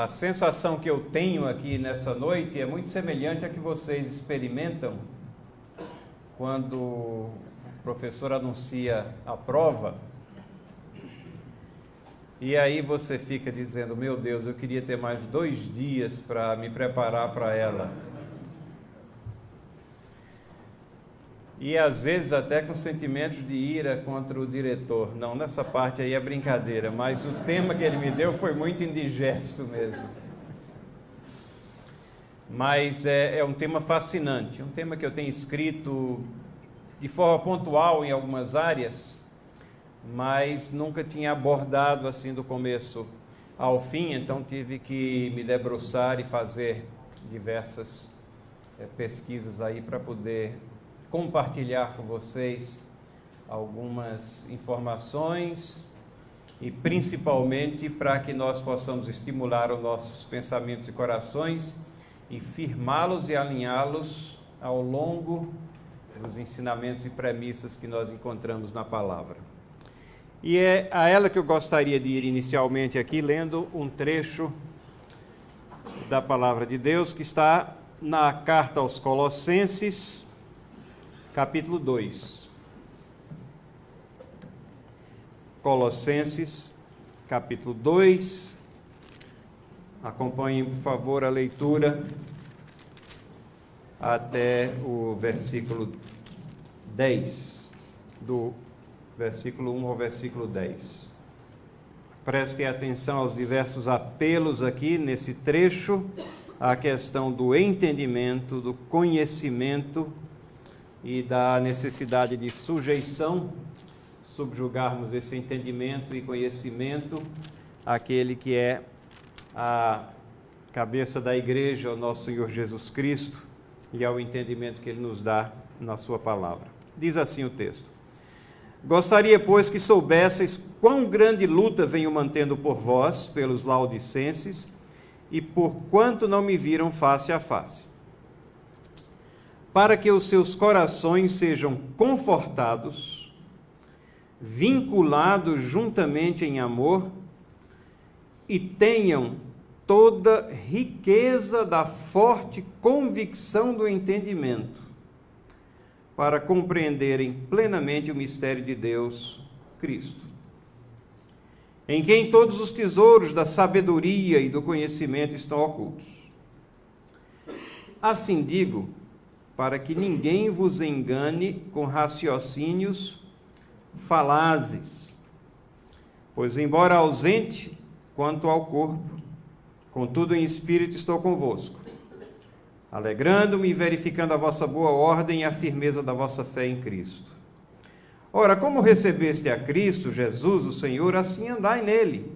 A sensação que eu tenho aqui nessa noite é muito semelhante à que vocês experimentam quando o professor anuncia a prova e aí você fica dizendo: meu Deus, eu queria ter mais 2 dias para me preparar para ela. E às vezes até com sentimentos de ira contra o diretor. Não, nessa parte aí é brincadeira, mas o tema que ele me deu foi muito indigesto mesmo. Mas é um tema fascinante, um tema que eu tenho escrito de forma pontual em algumas áreas, mas nunca tinha abordado assim do começo ao fim, então tive que me debruçar e fazer diversas pesquisas aí para poder compartilhar com vocês algumas informações e principalmente para que nós possamos estimular os nossos pensamentos e corações e firmá-los e alinhá-los ao longo dos ensinamentos e premissas que nós encontramos na palavra. E é a ela que eu gostaria de ir inicialmente aqui, lendo um trecho da palavra de Deus que está na carta aos Colossenses, capítulo 2. Colossenses, capítulo 2. Acompanhem, por favor, a leitura até o versículo 10, do versículo 1 ao versículo 10. Prestem atenção aos diversos apelos aqui nesse trecho, à questão do entendimento, do conhecimento e da necessidade de sujeição, subjugarmos esse entendimento e conhecimento àquele que é a cabeça da igreja, o nosso Senhor Jesus Cristo, e ao entendimento que Ele nos dá na sua palavra. Diz assim o texto: gostaria, pois, que soubesseis quão grande luta venho mantendo por vós, pelos laodicenses, e por quanto não me viram face a face, para que os seus corações sejam confortados, vinculados juntamente em amor, e tenham toda riqueza da forte convicção do entendimento, para compreenderem plenamente o mistério de Deus, Cristo, em quem todos os tesouros da sabedoria e do conhecimento estão ocultos. Assim digo, para que ninguém vos engane com raciocínios falazes, pois, embora ausente quanto ao corpo, contudo em espírito estou convosco, alegrando-me e verificando a vossa boa ordem e a firmeza da vossa fé em Cristo. Ora, como recebeste a Cristo Jesus, o Senhor, assim andai nele.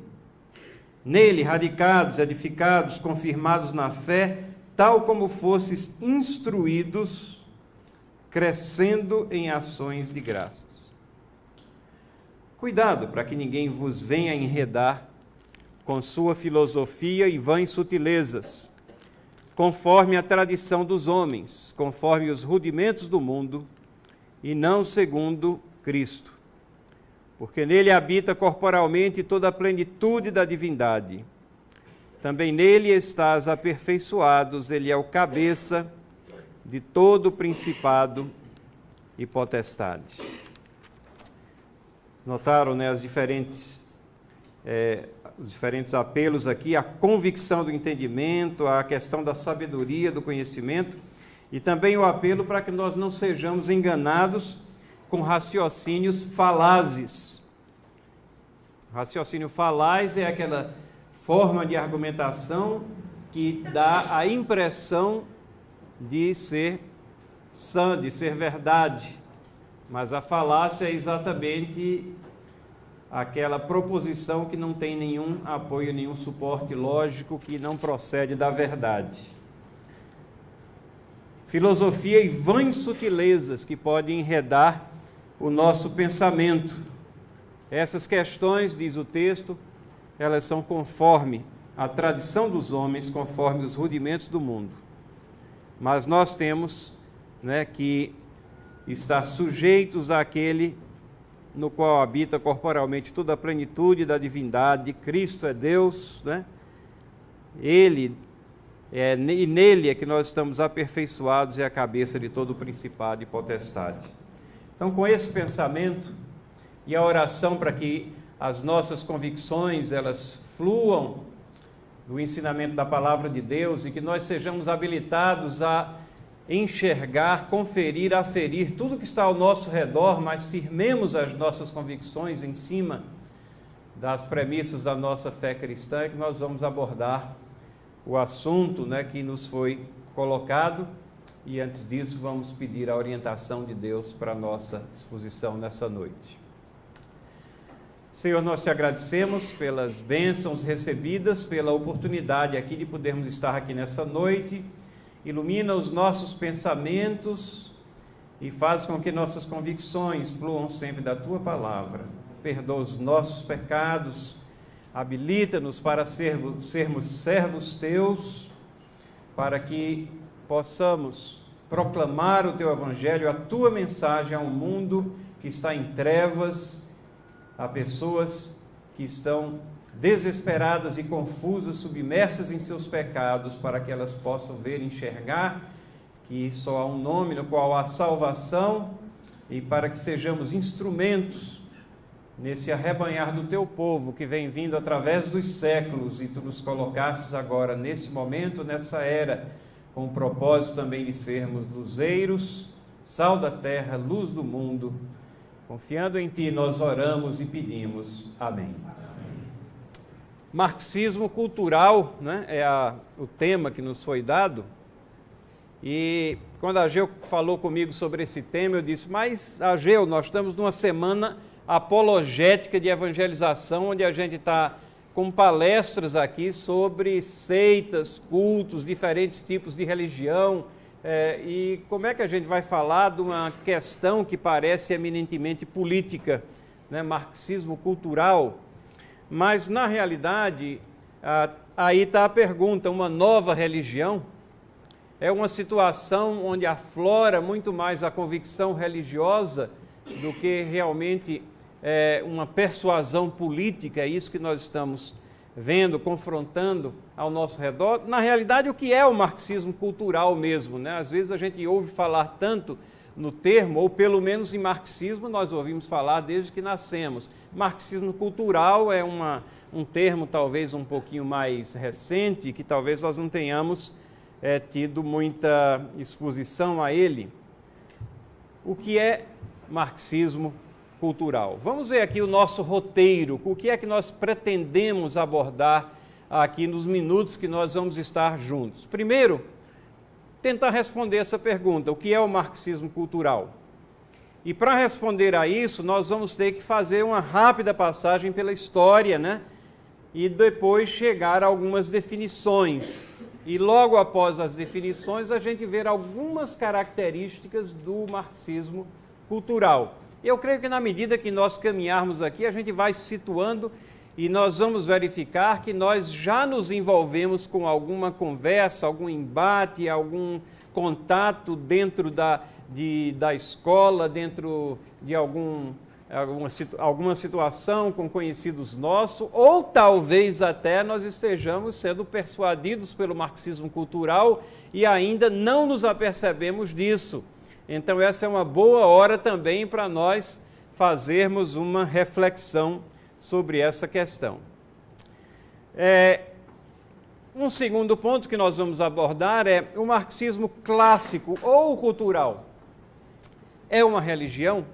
Nele, radicados, edificados, confirmados na fé, tal como fostes instruídos, crescendo em ações de graças. Cuidado para que ninguém vos venha enredar com sua filosofia e vãs sutilezas, conforme a tradição dos homens, conforme os rudimentos do mundo, e não segundo Cristo. Porque nele habita corporalmente toda a plenitude da divindade. Também nele estás aperfeiçoados, ele é o cabeça de todo o principado e potestade. Notaram, né, os diferentes apelos aqui, a convicção do entendimento, a questão da sabedoria, do conhecimento, e também o apelo para que nós não sejamos enganados com raciocínios falazes. Raciocínio falaz é aquela forma de argumentação que dá a impressão de ser sã, de ser verdade, mas a falácia é exatamente aquela proposição que não tem nenhum apoio, nenhum suporte lógico, que não procede da verdade. Filosofia e vãs sutilezas que podem enredar o nosso pensamento. Essas questões, diz o texto, elas são conforme a tradição dos homens, conforme os rudimentos do mundo. Mas nós temos, que estar sujeitos àquele no qual habita corporalmente toda a plenitude da divindade. Cristo é Deus, Ele e nele é que nós estamos aperfeiçoados e a cabeça de todo principado e potestade. Então, com esse pensamento e a oração para que as nossas convicções elas fluam do ensinamento da palavra de Deus e que nós sejamos habilitados a enxergar, conferir, aferir tudo que está ao nosso redor, mas firmemos as nossas convicções em cima das premissas da nossa fé cristã, é que nós vamos abordar o assunto, que nos foi colocado, e antes disso vamos pedir a orientação de Deus para a nossa exposição nessa noite. Senhor, nós te agradecemos pelas bênçãos recebidas, pela oportunidade aqui de podermos estar aqui nessa noite. Ilumina os nossos pensamentos e faz com que nossas convicções fluam sempre da Tua palavra. Perdoa os nossos pecados, habilita-nos para sermos servos Teus, para que possamos proclamar o Teu Evangelho, a Tua mensagem a um mundo que está em trevas, a pessoas que estão desesperadas e confusas, submersas em seus pecados, para que elas possam ver e enxergar que só há um nome no qual há salvação, e para que sejamos instrumentos nesse arrebanhar do Teu povo que vem vindo através dos séculos, e Tu nos colocasses agora nesse momento, nessa era, com o propósito também de sermos luzeiros, sal da terra, luz do mundo. Confiando em Ti, nós oramos e pedimos. Amém. Marxismo cultural, é o tema que nos foi dado. E quando a Ageu falou comigo sobre esse tema, eu disse, mas Ageu, nós estamos numa semana apologética de evangelização, onde a gente está com palestras aqui sobre seitas, cultos, diferentes tipos de religião, e como é que a gente vai falar de uma questão que parece eminentemente política, marxismo cultural? Mas, na realidade, aí está a pergunta, uma nova religião? É uma situação onde aflora muito mais a convicção religiosa do que realmente uma persuasão política, é isso que nós estamos vendo, confrontando ao nosso redor. Na realidade, o que é o marxismo cultural mesmo, Às vezes a gente ouve falar tanto no termo, ou pelo menos em marxismo nós ouvimos falar desde que nascemos. Marxismo cultural é um termo talvez um pouquinho mais recente, que talvez nós não tenhamos tido muita exposição a ele. O que é marxismo cultural? Vamos ver aqui o nosso roteiro, o que é que nós pretendemos abordar aqui nos minutos que nós vamos estar juntos. Primeiro, tentar responder essa pergunta, o que é o marxismo cultural? E para responder a isso, nós vamos ter que fazer uma rápida passagem pela história, e depois chegar a algumas definições. E logo após as definições, a gente ver algumas características do marxismo cultural. Eu creio que na medida que nós caminharmos aqui, a gente vai se situando e nós vamos verificar que nós já nos envolvemos com alguma conversa, algum embate, algum contato dentro da escola, dentro de alguma situação com conhecidos nossos, ou talvez até nós estejamos sendo persuadidos pelo marxismo cultural e ainda não nos apercebemos disso. Então essa é uma boa hora também para nós fazermos uma reflexão sobre essa questão. Um segundo ponto que nós vamos abordar é o marxismo clássico ou cultural. É uma religião?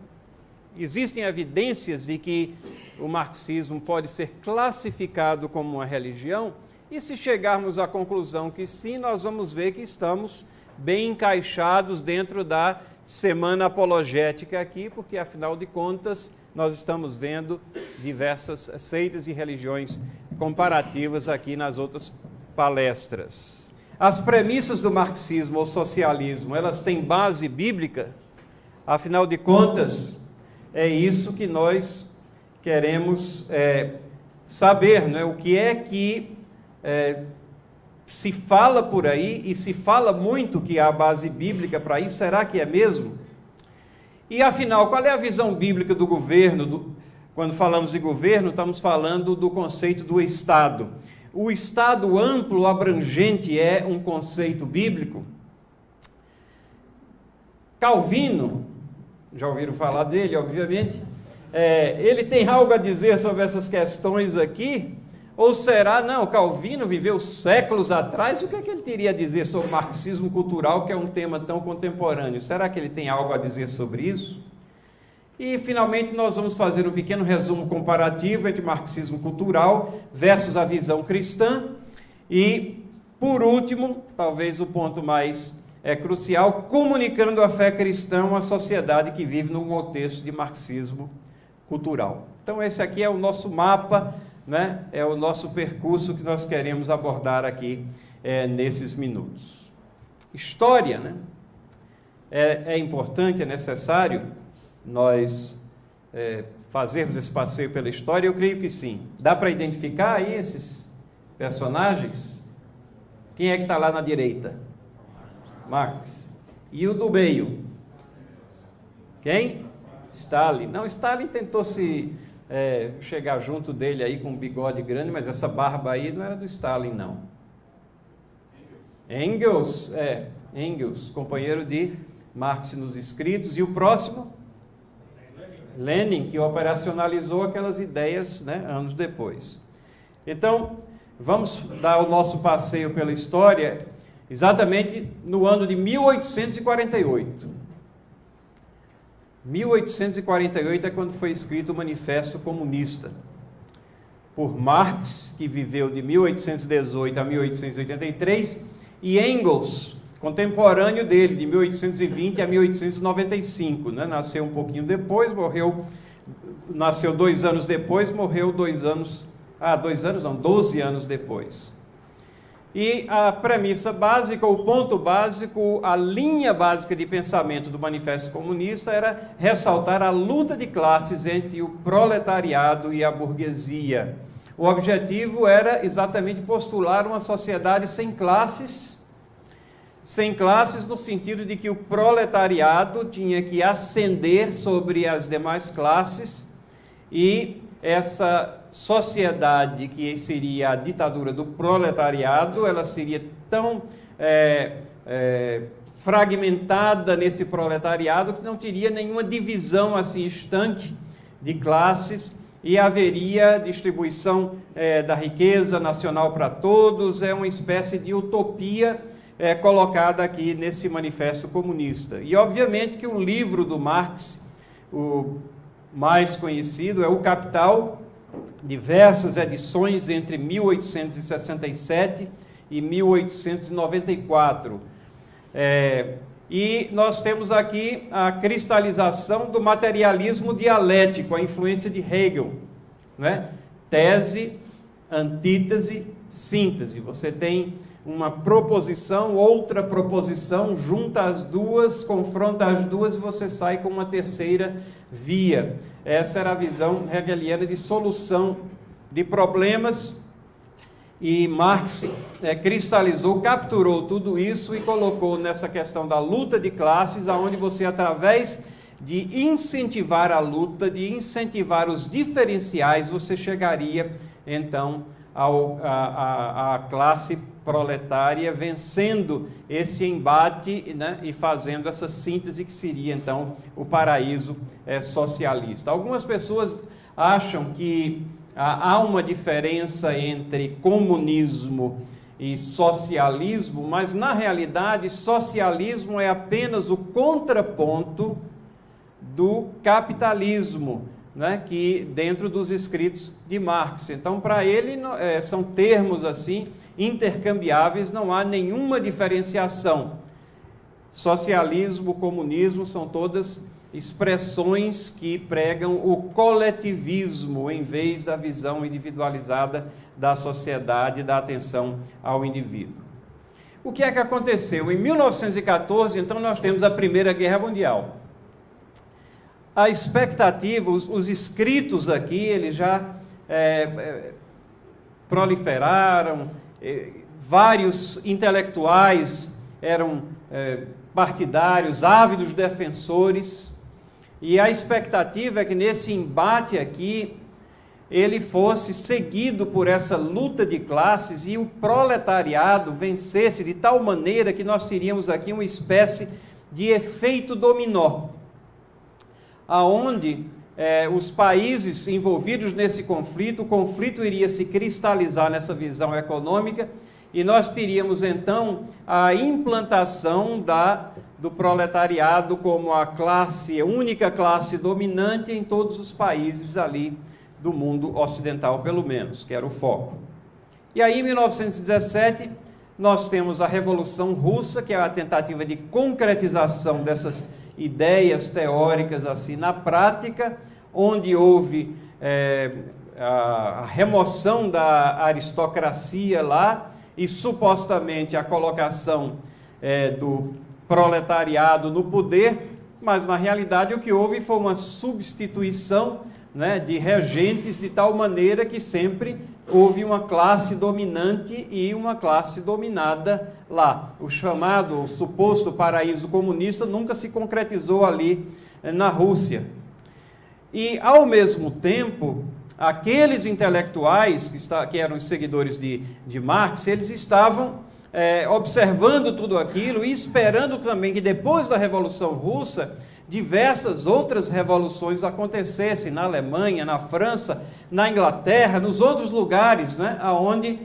Existem evidências de que o marxismo pode ser classificado como uma religião? E se chegarmos à conclusão que sim, nós vamos ver que estamos bem encaixados dentro da semana apologética aqui, porque afinal de contas nós estamos vendo diversas seitas e religiões comparativas aqui nas outras palestras. As premissas do marxismo ou socialismo, elas têm base bíblica? Afinal de contas, é isso que nós queremos saber, O que é que se fala por aí, e se fala muito que há base bíblica para isso, será que é mesmo? E afinal, qual é a visão bíblica do governo? Quando falamos de governo, estamos falando do conceito do Estado. o estado amplo, abrangente é um conceito bíblico? Calvino, já ouviram falar dele, obviamente, ele tem algo a dizer sobre essas questões aqui? Ou será, não, Calvino viveu séculos atrás, o que é que ele teria a dizer sobre marxismo cultural, que é um tema tão contemporâneo? Será que ele tem algo a dizer sobre isso? E, finalmente, nós vamos fazer um pequeno resumo comparativo entre marxismo cultural versus a visão cristã. E, por último, talvez o ponto mais crucial, comunicando a fé cristã a uma sociedade que vive num contexto de marxismo cultural. Então, esse aqui é o nosso mapa, né? É o nosso percurso que nós queremos abordar aqui nesses minutos. História, né? É importante, é necessário nós fazermos esse passeio pela história? Eu creio que sim. Dá para identificar aí esses personagens? Quem é que está lá na direita? Marx. E o do meio? Quem? Stalin. Não, Stalin tentou chegar junto dele aí com um bigode grande, mas essa barba aí não era do Stalin, não. Engels, Engels, companheiro de Marx nos escritos. E o próximo? Lenin, que operacionalizou aquelas ideias, né, anos depois. Então, vamos dar o nosso passeio pela história exatamente no ano de 1848. 1848 é quando foi escrito o Manifesto Comunista, por Marx, que viveu de 1818 a 1883, e Engels, contemporâneo dele, de 1820 a 1895, né? Nasceu um pouquinho depois, nasceu 2 anos depois, morreu 12 anos depois. E a premissa básica, o ponto básico, a linha básica de pensamento do Manifesto Comunista era ressaltar a luta de classes entre o proletariado e a burguesia. O objetivo era exatamente postular uma sociedade sem classes no sentido de que o proletariado tinha que ascender sobre as demais classes, e essa sociedade que seria a ditadura do proletariado, ela seria tão fragmentada nesse proletariado que não teria nenhuma divisão assim estanque de classes, e haveria distribuição da riqueza nacional para todos. É uma espécie de utopia colocada aqui nesse Manifesto Comunista. E obviamente que o livro do Marx, o mais conhecido, é O Capital, diversas edições entre 1867 e 1894. E nós temos aqui a cristalização do materialismo dialético, a influência de Hegel, né? Tese, antítese, síntese. Você tem uma proposição, outra proposição, junta as duas, confronta as duas e você sai com uma terceira via. Essa era a visão hegeliana de solução de problemas, e Marx cristalizou, capturou tudo isso e colocou nessa questão da luta de classes, aonde você, através de incentivar a luta, de incentivar os diferenciais, você chegaria então à classe proletária, vencendo esse embate, né, e fazendo essa síntese que seria então o paraíso socialista. Algumas pessoas acham que há uma diferença entre comunismo e socialismo, mas na realidade socialismo é apenas o contraponto do capitalismo, né, que dentro dos escritos de Marx. Então, para ele, são termos assim intercambiáveis, não há nenhuma diferenciação. Socialismo, comunismo são todas expressões que pregam o coletivismo em vez da visão individualizada da sociedade, da atenção ao indivíduo. O que é que aconteceu? Em 1914, então, nós temos a Primeira Guerra Mundial. A expectativa, os escritos aqui, eles já proliferaram, vários intelectuais eram partidários, ávidos defensores, e a expectativa é que nesse embate aqui, ele fosse seguido por essa luta de classes e o proletariado vencesse de tal maneira que nós teríamos aqui uma espécie de efeito dominó, aonde os países envolvidos nesse conflito, o conflito iria se cristalizar nessa visão econômica e nós teríamos então a implantação do proletariado como a única classe dominante em todos os países ali do mundo ocidental, pelo menos, que era o foco. E aí, em 1917, nós temos a Revolução Russa, que é a tentativa de concretização dessas ideias teóricas assim na prática, onde houve a remoção da aristocracia lá e supostamente a colocação do proletariado no poder, mas na realidade o que houve foi uma substituição, né, de regentes, de tal maneira que sempre houve uma classe dominante e uma classe dominada lá. O suposto paraíso comunista nunca se concretizou ali na Rússia. E, ao mesmo tempo, aqueles intelectuais que eram os seguidores de Marx, eles estavam observando tudo aquilo e esperando também que depois da Revolução Russa, diversas outras revoluções acontecessem na Alemanha, na França, na Inglaterra, nos outros lugares, né, onde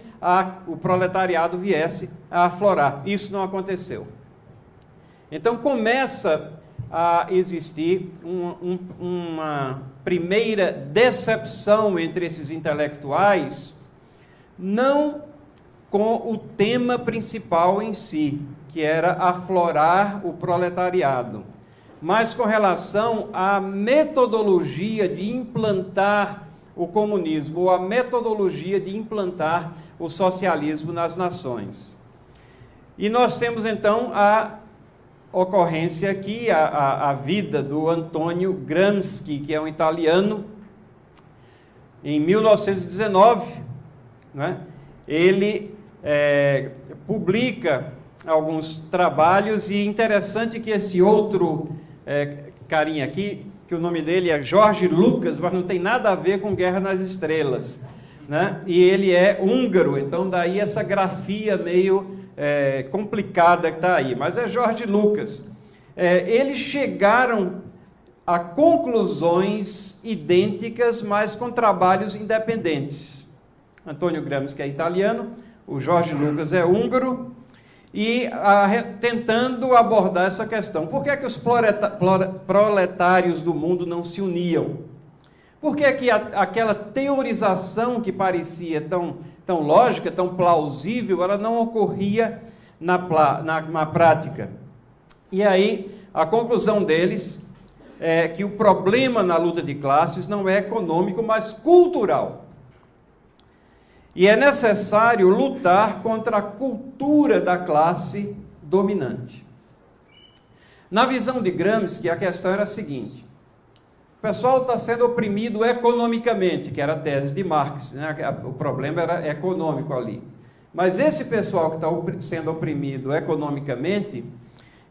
o proletariado viesse a aflorar. Isso não aconteceu. Então começa a existir uma primeira decepção entre esses intelectuais, não com o tema principal em si, que era aflorar o proletariado, mas com relação à metodologia de implantar o comunismo, ou a metodologia de implantar o socialismo nas nações. E nós temos então a ocorrência aqui, a vida do Antônio Gramsci, que é um italiano, em 1919, né, ele publica alguns trabalhos, e interessante que esse outro carinha aqui, que o nome dele é Jorge Lucas, mas não tem nada a ver com Guerra nas Estrelas, né? E ele é húngaro, então daí essa grafia meio complicada que está aí, mas é Jorge Lucas. Eles chegaram a conclusões idênticas, mas com trabalhos independentes. Antônio Gramsci, que é italiano, o Jorge Lucas é húngaro, e tentando abordar essa questão. Por que os proletários do mundo não se uniam? Por que aquela teorização que parecia tão lógica, tão plausível, ela não ocorria na prática? E aí, a conclusão deles é que o problema na luta de classes não é econômico, mas cultural. E é necessário lutar contra a cultura da classe dominante. Na visão de Gramsci, a questão era a seguinte: o pessoal está sendo oprimido economicamente, que era a tese de Marx, né? O problema era econômico ali. Mas esse pessoal que está sendo oprimido economicamente,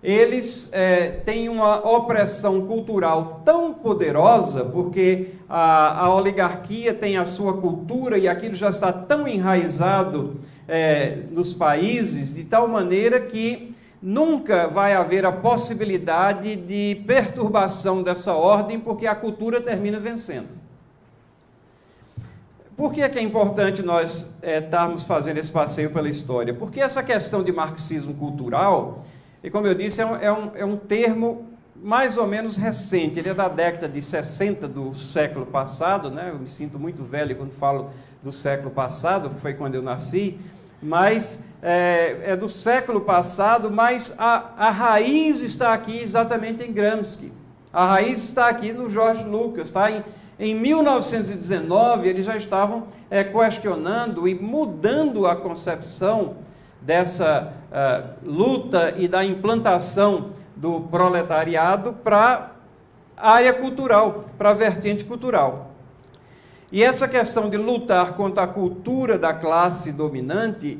eles têm uma opressão cultural tão poderosa, porque a oligarquia tem a sua cultura e aquilo já está tão enraizado nos países, de tal maneira que nunca vai haver a possibilidade de perturbação dessa ordem, porque a cultura termina vencendo. Por que é importante nós estarmos fazendo esse passeio pela história? Porque essa questão de marxismo cultural, e como eu disse, é um termo mais ou menos recente, ele é da década de 60 do século passado, né? Eu me sinto muito velho quando falo do século passado, foi quando eu nasci, mas é do século passado, mas a raiz está aqui exatamente em Gramsci, a raiz está aqui no Jorge Lucas, tá? Em 1919 eles já estavam questionando e mudando a concepção dessa luta e da implantação do proletariado para a área cultural, para a vertente cultural. E essa questão de lutar contra a cultura da classe dominante,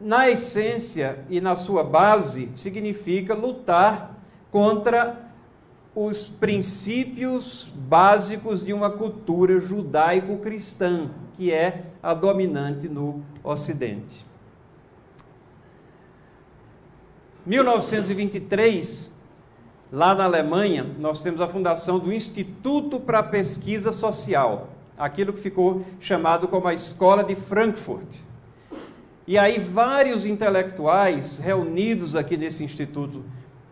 na essência e na sua base, significa lutar contra os princípios básicos de uma cultura judaico-cristã, que é a dominante no Ocidente. 1923, lá na Alemanha, nós temos a fundação do Instituto para a Pesquisa Social, aquilo que ficou chamado como a Escola de Frankfurt. E aí vários intelectuais reunidos aqui nesse Instituto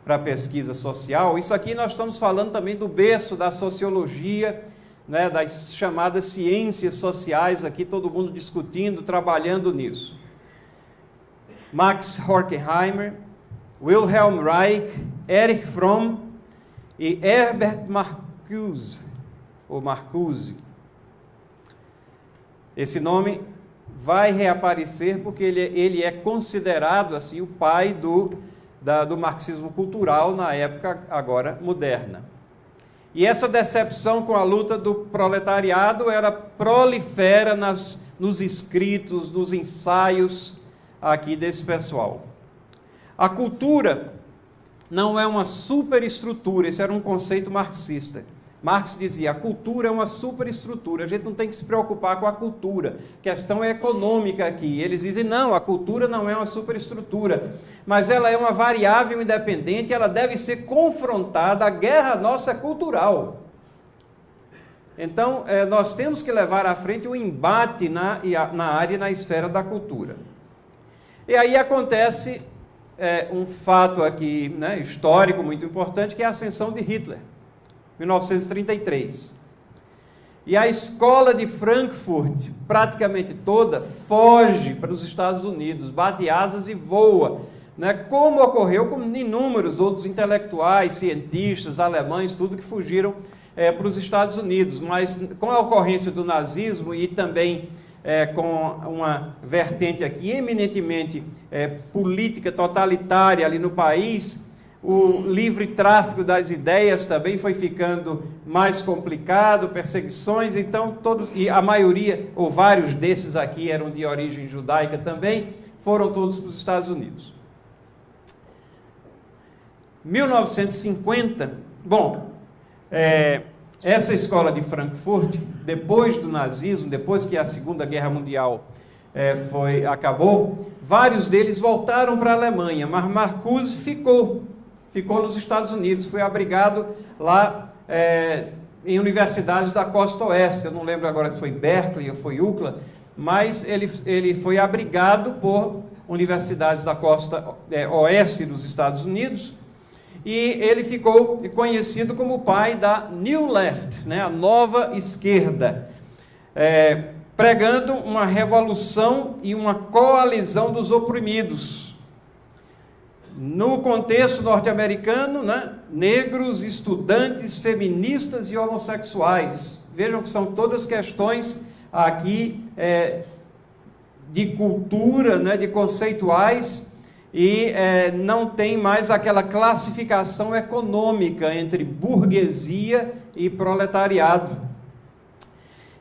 para a Pesquisa Social, isso aqui nós estamos falando também do berço da sociologia, né, das chamadas ciências sociais, aqui todo mundo discutindo, trabalhando nisso. Max Horkheimer, Wilhelm Reich, Erich Fromm e Herbert Marcuse, ou Marcuse. Esse nome vai reaparecer porque ele é considerado assim o pai do marxismo cultural na época agora moderna. E essa decepção com a luta do proletariado, ela prolifera nos escritos, nos ensaios aqui desse pessoal. A cultura não é uma superestrutura, esse era um conceito marxista. Marx dizia, a cultura é uma superestrutura, a gente não tem que se preocupar com a cultura, a questão é econômica aqui. Eles dizem, não, a cultura não é uma superestrutura, mas ela é uma variável independente, ela deve ser confrontada à guerra nossa cultural. Então, nós temos que levar à frente um embate na área e na esfera da cultura. E aí acontece um fato aqui, né, histórico muito importante, que é a ascensão de Hitler. 1933. E a escola de Frankfurt, praticamente toda, foge para os Estados Unidos, bate asas e voa, né? Como ocorreu com inúmeros outros intelectuais, cientistas, alemães, tudo que fugiram para os Estados Unidos. Mas com a ocorrência do nazismo e também com uma vertente aqui eminentemente política totalitária ali no país, o livre tráfico das ideias também foi ficando mais complicado, perseguições, então e a maioria, ou vários desses aqui eram de origem judaica também, foram todos para os Estados Unidos. 1950, essa escola de Frankfurt, depois do nazismo, depois que a Segunda Guerra Mundial acabou, vários deles voltaram para a Alemanha, mas Marcuse ficou nos Estados Unidos, foi abrigado lá em universidades da costa oeste, eu não lembro agora se foi Berkeley ou foi UCLA, mas ele foi abrigado por universidades da costa oeste dos Estados Unidos, e ele ficou conhecido como o pai da New Left, né, a nova esquerda, pregando uma revolução e uma coalizão dos oprimidos. No contexto norte-americano, né, negros, estudantes, feministas e homossexuais. Vejam que são todas questões aqui de cultura, né, de conceituais, e não tem mais aquela classificação econômica entre burguesia e proletariado.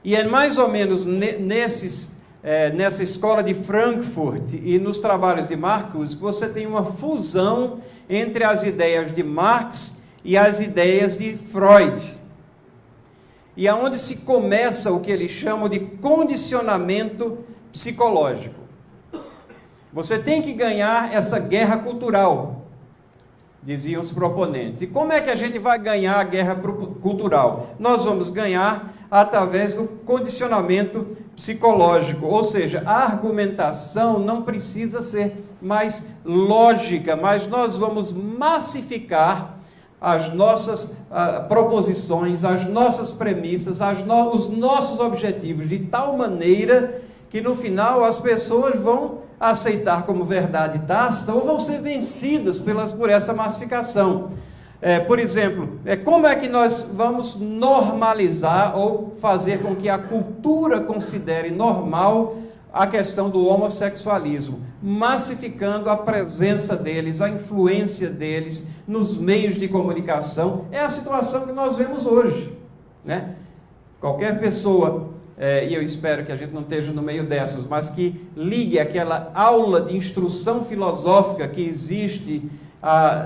E é mais ou menos nessa escola de Frankfurt e nos trabalhos de Marcuse, você tem uma fusão entre as ideias de Marx e as ideias de Freud. E aonde se começa o que eles chamam de condicionamento psicológico. Você tem que ganhar essa guerra cultural, diziam os proponentes. E como é que a gente vai ganhar a guerra cultural? Nós vamos ganhar através do condicionamento psicológico, ou seja, a argumentação não precisa ser mais lógica, mas nós vamos massificar as nossas proposições, as nossas premissas, os nossos objetivos, de tal maneira que no final as pessoas vão aceitar como verdade tácita ou vão ser vencidas por essa massificação. Por exemplo, como é que nós vamos normalizar ou fazer com que a cultura considere normal a questão do homossexualismo, massificando a presença deles, a influência deles nos meios de comunicação? É a situação que nós vemos hoje, né? Qualquer pessoa e eu espero que a gente não esteja no meio dessas, mas que ligue aquela aula de instrução filosófica que existe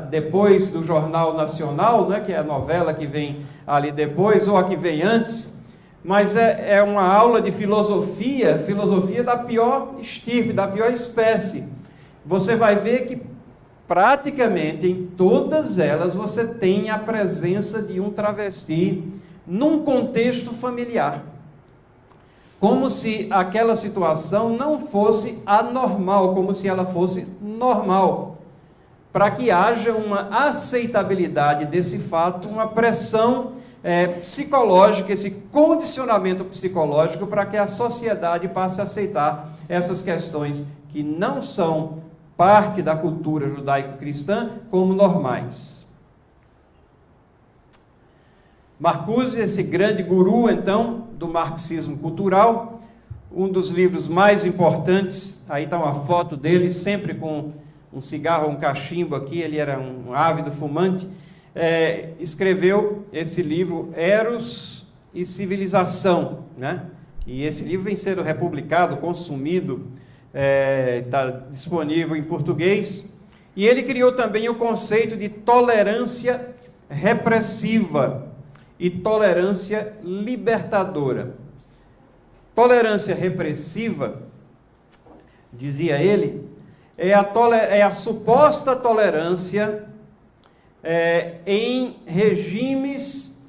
depois do Jornal Nacional, né, que é a novela que vem ali depois, ou a que vem antes, mas é uma aula de filosofia da pior estirpe, da pior espécie. Você vai ver que praticamente em todas elas você tem a presença de um travesti num contexto familiar. Como se aquela situação não fosse anormal, como se ela fosse normal. Para que haja uma aceitabilidade desse fato, uma pressão psicológica, esse condicionamento psicológico para que a sociedade passe a aceitar essas questões que não são parte da cultura judaico-cristã como normais. Marcuse, esse grande guru, então, do marxismo cultural, um dos livros mais importantes, aí está uma foto dele, sempre com um cigarro, um cachimbo aqui, ele era um ávido fumante, escreveu esse livro, Eros e Civilização, né? E esse livro vem sendo republicado, consumido, está disponível em português, e ele criou também o conceito de tolerância repressiva e tolerância libertadora. Tolerância repressiva, dizia ele, é a suposta tolerância em regimes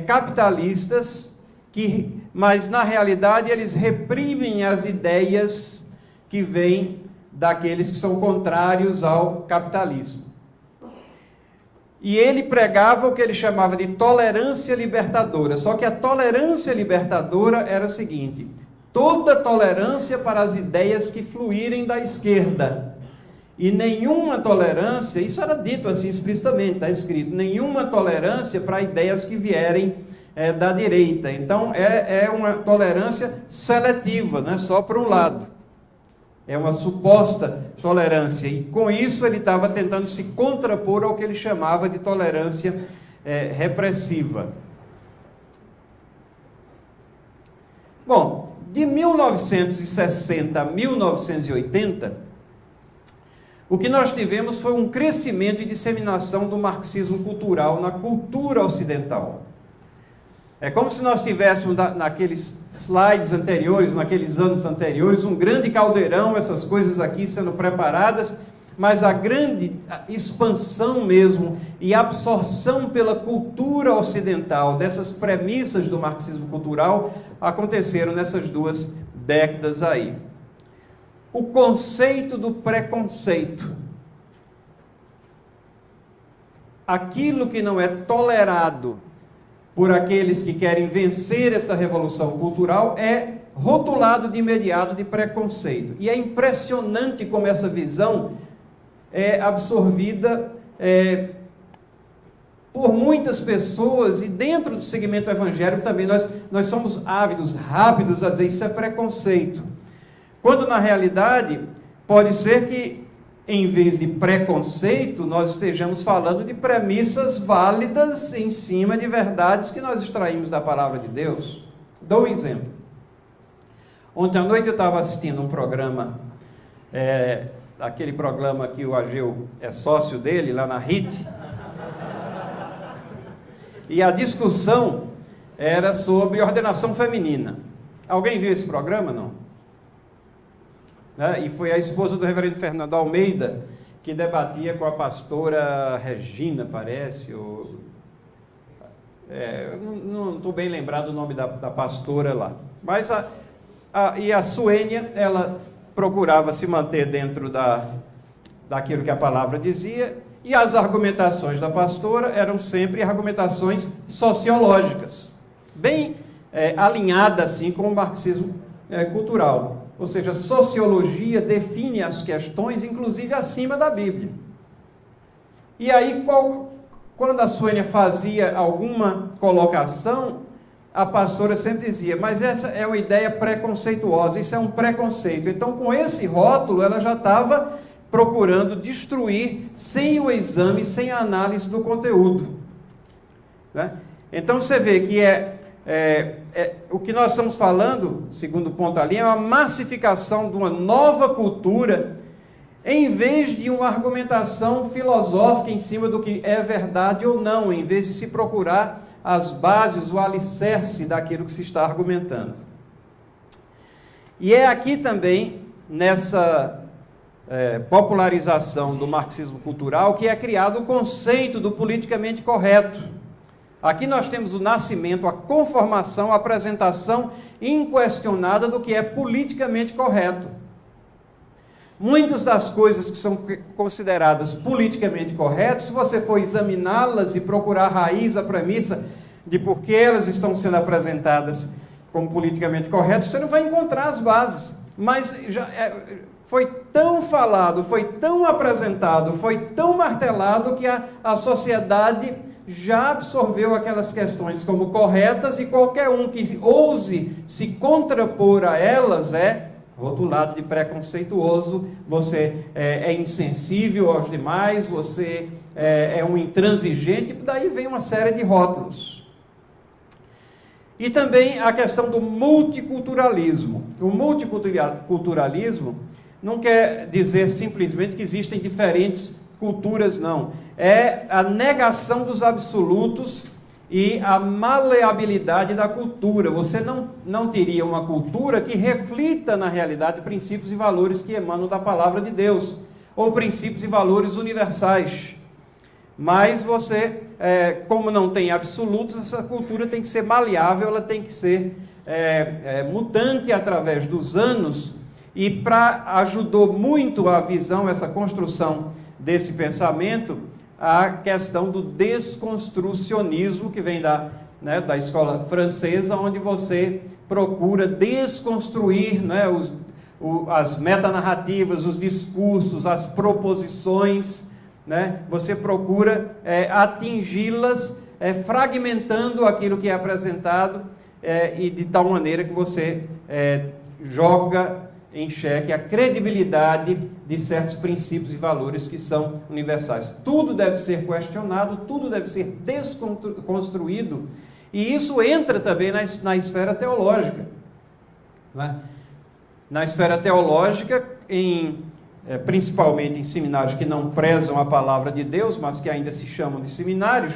capitalistas, mas na realidade eles reprimem as ideias que vêm daqueles que são contrários ao capitalismo. E ele pregava o que ele chamava de tolerância libertadora, só que a tolerância libertadora era o seguinte: toda tolerância para as ideias que fluírem da esquerda, e nenhuma tolerância, isso era dito assim explicitamente, está escrito, nenhuma tolerância para ideias que vierem da direita. Então é uma tolerância seletiva, não é só para um lado. É uma suposta tolerância, e com isso ele estava tentando se contrapor ao que ele chamava de tolerância repressiva. Bom, de 1960 a 1980, o que nós tivemos foi um crescimento e disseminação do marxismo cultural na cultura ocidental. É como se nós tivéssemos, naqueles slides anteriores, naqueles anos anteriores, um grande caldeirão, essas coisas aqui sendo preparadas, mas a grande expansão mesmo e absorção pela cultura ocidental dessas premissas do marxismo cultural aconteceram nessas 2 décadas aí. O conceito do preconceito. Aquilo que não é tolerado por aqueles que querem vencer essa revolução cultural é rotulado de imediato de preconceito. E é impressionante como essa visão é absorvida por muitas pessoas, e dentro do segmento evangélico também nós somos ávidos, rápidos a dizer isso é preconceito. Quando na realidade pode ser que em vez de preconceito, nós estejamos falando de premissas válidas em cima de verdades que nós extraímos da palavra de Deus. Dou um exemplo. Ontem à noite eu estava assistindo um programa, aquele programa que o Ageu é sócio dele, lá na RIT, e a discussão era sobre ordenação feminina. Alguém viu esse programa, não? E foi a esposa do reverendo Fernando Almeida que debatia com a pastora Regina, parece, não estou bem lembrado do nome da pastora lá, mas e a Suênia, ela procurava se manter dentro daquilo que a palavra dizia, e as argumentações da pastora eram sempre argumentações sociológicas, bem alinhadas assim com o marxismo cultural. Ou seja, a sociologia define as questões, inclusive acima da Bíblia. E aí, quando a Suênia fazia alguma colocação, a pastora sempre dizia, mas essa é uma ideia preconceituosa, isso é um preconceito. Então, com esse rótulo, ela já estava procurando destruir, sem o exame, sem a análise do conteúdo. Né? Então, você vê que o que nós estamos falando, segundo ponto ali, é uma massificação de uma nova cultura, em vez de uma argumentação filosófica em cima do que é verdade ou não, em vez de se procurar as bases, o alicerce daquilo que se está argumentando. E é aqui também, nessa popularização do marxismo cultural, que é criado o conceito do politicamente correto. Aqui nós temos o nascimento, a conformação, a apresentação inquestionada do que é politicamente correto. Muitas das coisas que são consideradas politicamente corretas, se você for examiná-las e procurar a raiz, a premissa de por que elas estão sendo apresentadas como politicamente corretas, você não vai encontrar as bases. Mas foi tão falado, foi tão apresentado, foi tão martelado que a sociedade já absorveu aquelas questões como corretas, e qualquer um que ouse se contrapor a elas rotulado de preconceituoso, você é insensível aos demais, você é um intransigente, daí vem uma série de rótulos. E também a questão do multiculturalismo. O multiculturalismo não quer dizer simplesmente que existem diferentes culturas, não. É a negação dos absolutos e a maleabilidade da cultura. Você não teria uma cultura que reflita na realidade princípios e valores que emanam da palavra de Deus, ou princípios e valores universais. Mas você, como não tem absolutos, essa cultura tem que ser maleável, ela tem que ser mutante através dos anos, e ajudou muito a visão, essa construção desse pensamento, a questão do desconstrucionismo, que vem da escola francesa, onde você procura desconstruir as metanarrativas, os discursos, as proposições, você procura atingi-las, fragmentando aquilo que é apresentado, e de tal maneira que você joga em xeque a credibilidade de certos princípios e valores que são universais. Tudo deve ser questionado, tudo deve ser desconstruído, e isso entra também na esfera teológica. Na esfera teológica, principalmente em seminários que não prezam a palavra de Deus, mas que ainda se chamam de seminários,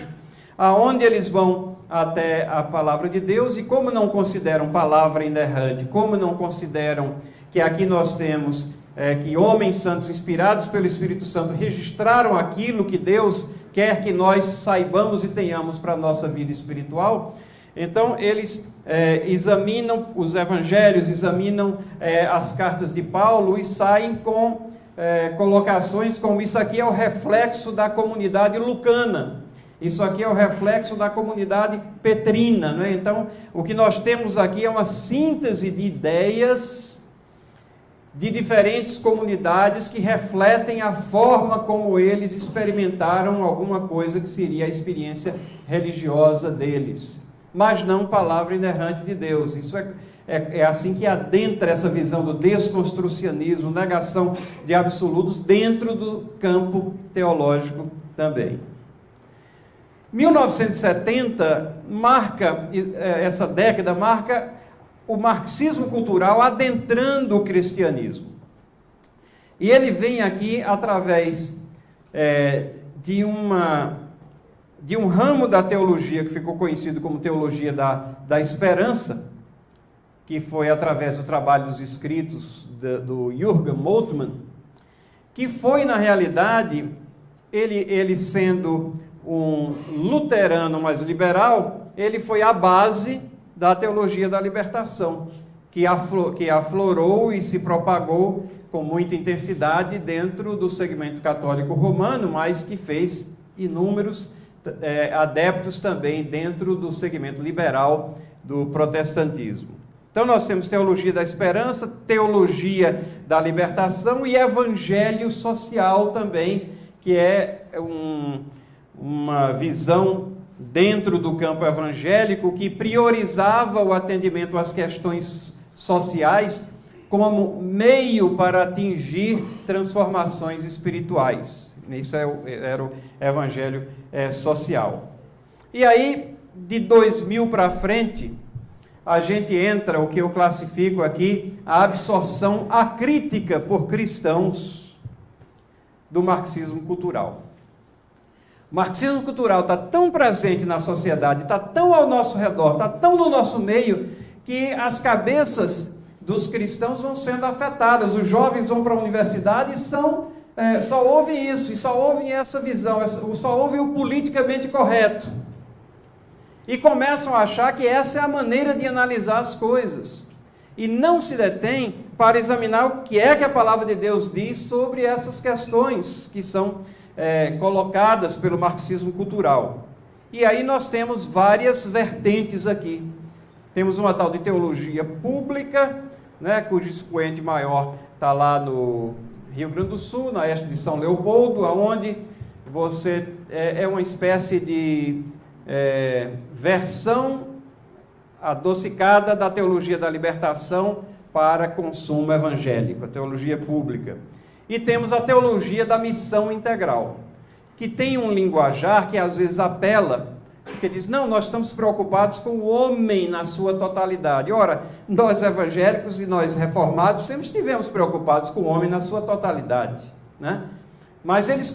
aonde eles vão até a palavra de Deus, e como não consideram palavra inerrante, como não consideram que aqui nós temos que homens santos inspirados pelo Espírito Santo registraram aquilo que Deus quer que nós saibamos e tenhamos para a nossa vida espiritual, então eles examinam os evangelhos, examinam as cartas de Paulo e saem com colocações como: isso aqui é o reflexo da comunidade lucana, isso aqui é o reflexo da comunidade petrina, não é? Então, o que nós temos aqui é uma síntese de ideias de diferentes comunidades que refletem a forma como eles experimentaram alguma coisa que seria a experiência religiosa deles, mas não palavra inerrante de Deus. Isso é assim que adentra essa visão do desconstrucionismo, negação de absolutos, dentro do campo teológico também. 1970 marca, essa década marca o marxismo cultural adentrando o cristianismo. E ele vem aqui através de um ramo da teologia que ficou conhecido como teologia da esperança, que foi através do trabalho dos escritos do Jürgen Moltmann, que foi, na realidade, ele sendo um luterano mais liberal, ele foi a base da teologia da libertação, que aflorou e se propagou com muita intensidade dentro do segmento católico romano, mas que fez inúmeros adeptos também dentro do segmento liberal do protestantismo. Então nós temos teologia da esperança, teologia da libertação e evangelho social também, que é uma visão dentro do campo evangélico que priorizava o atendimento às questões sociais como meio para atingir transformações espirituais. Isso era o evangelho social. E aí, de 2000 para frente, a gente entra, o que eu classifico aqui, a absorção acrítica por cristãos do marxismo cultural. O marxismo cultural está tão presente na sociedade, está tão ao nosso redor, está tão no nosso meio, que as cabeças dos cristãos vão sendo afetadas. Os jovens vão para a universidade e só ouvem isso, e só ouvem essa visão, só ouvem o politicamente correto. E começam a achar que essa é a maneira de analisar as coisas. E não se detém para examinar o que é que a palavra de Deus diz sobre essas questões que são colocadas pelo marxismo cultural. E aí nós temos várias vertentes aqui. Temos uma tal de teologia pública, né, cujo expoente maior está lá no Rio Grande do Sul, na oeste de São Leopoldo, onde você é uma espécie de versão adocicada da teologia da libertação para consumo evangélico, a teologia pública. E temos a teologia da missão integral, que tem um linguajar que às vezes apela, que diz, não, nós estamos preocupados com o homem na sua totalidade. Ora, nós evangélicos e nós reformados sempre estivemos preocupados com o homem na sua totalidade, né? Mas eles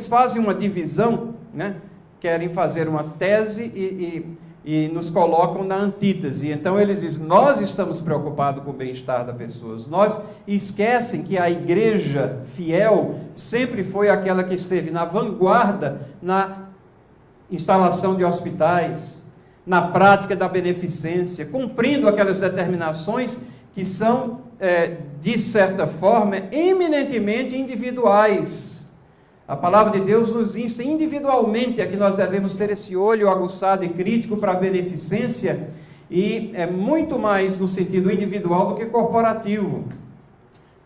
fazem uma divisão, né? Querem fazer uma tese e nos colocam na antítese. Então eles dizem, nós estamos preocupados com o bem-estar das pessoas. Nós esquecem que a igreja fiel sempre foi aquela que esteve na vanguarda na instalação de hospitais, na prática da beneficência, cumprindo aquelas determinações que são, de certa forma, eminentemente individuais. A palavra de Deus nos insta individualmente a que nós devemos ter esse olho aguçado e crítico para a beneficência, e é muito mais no sentido individual do que corporativo.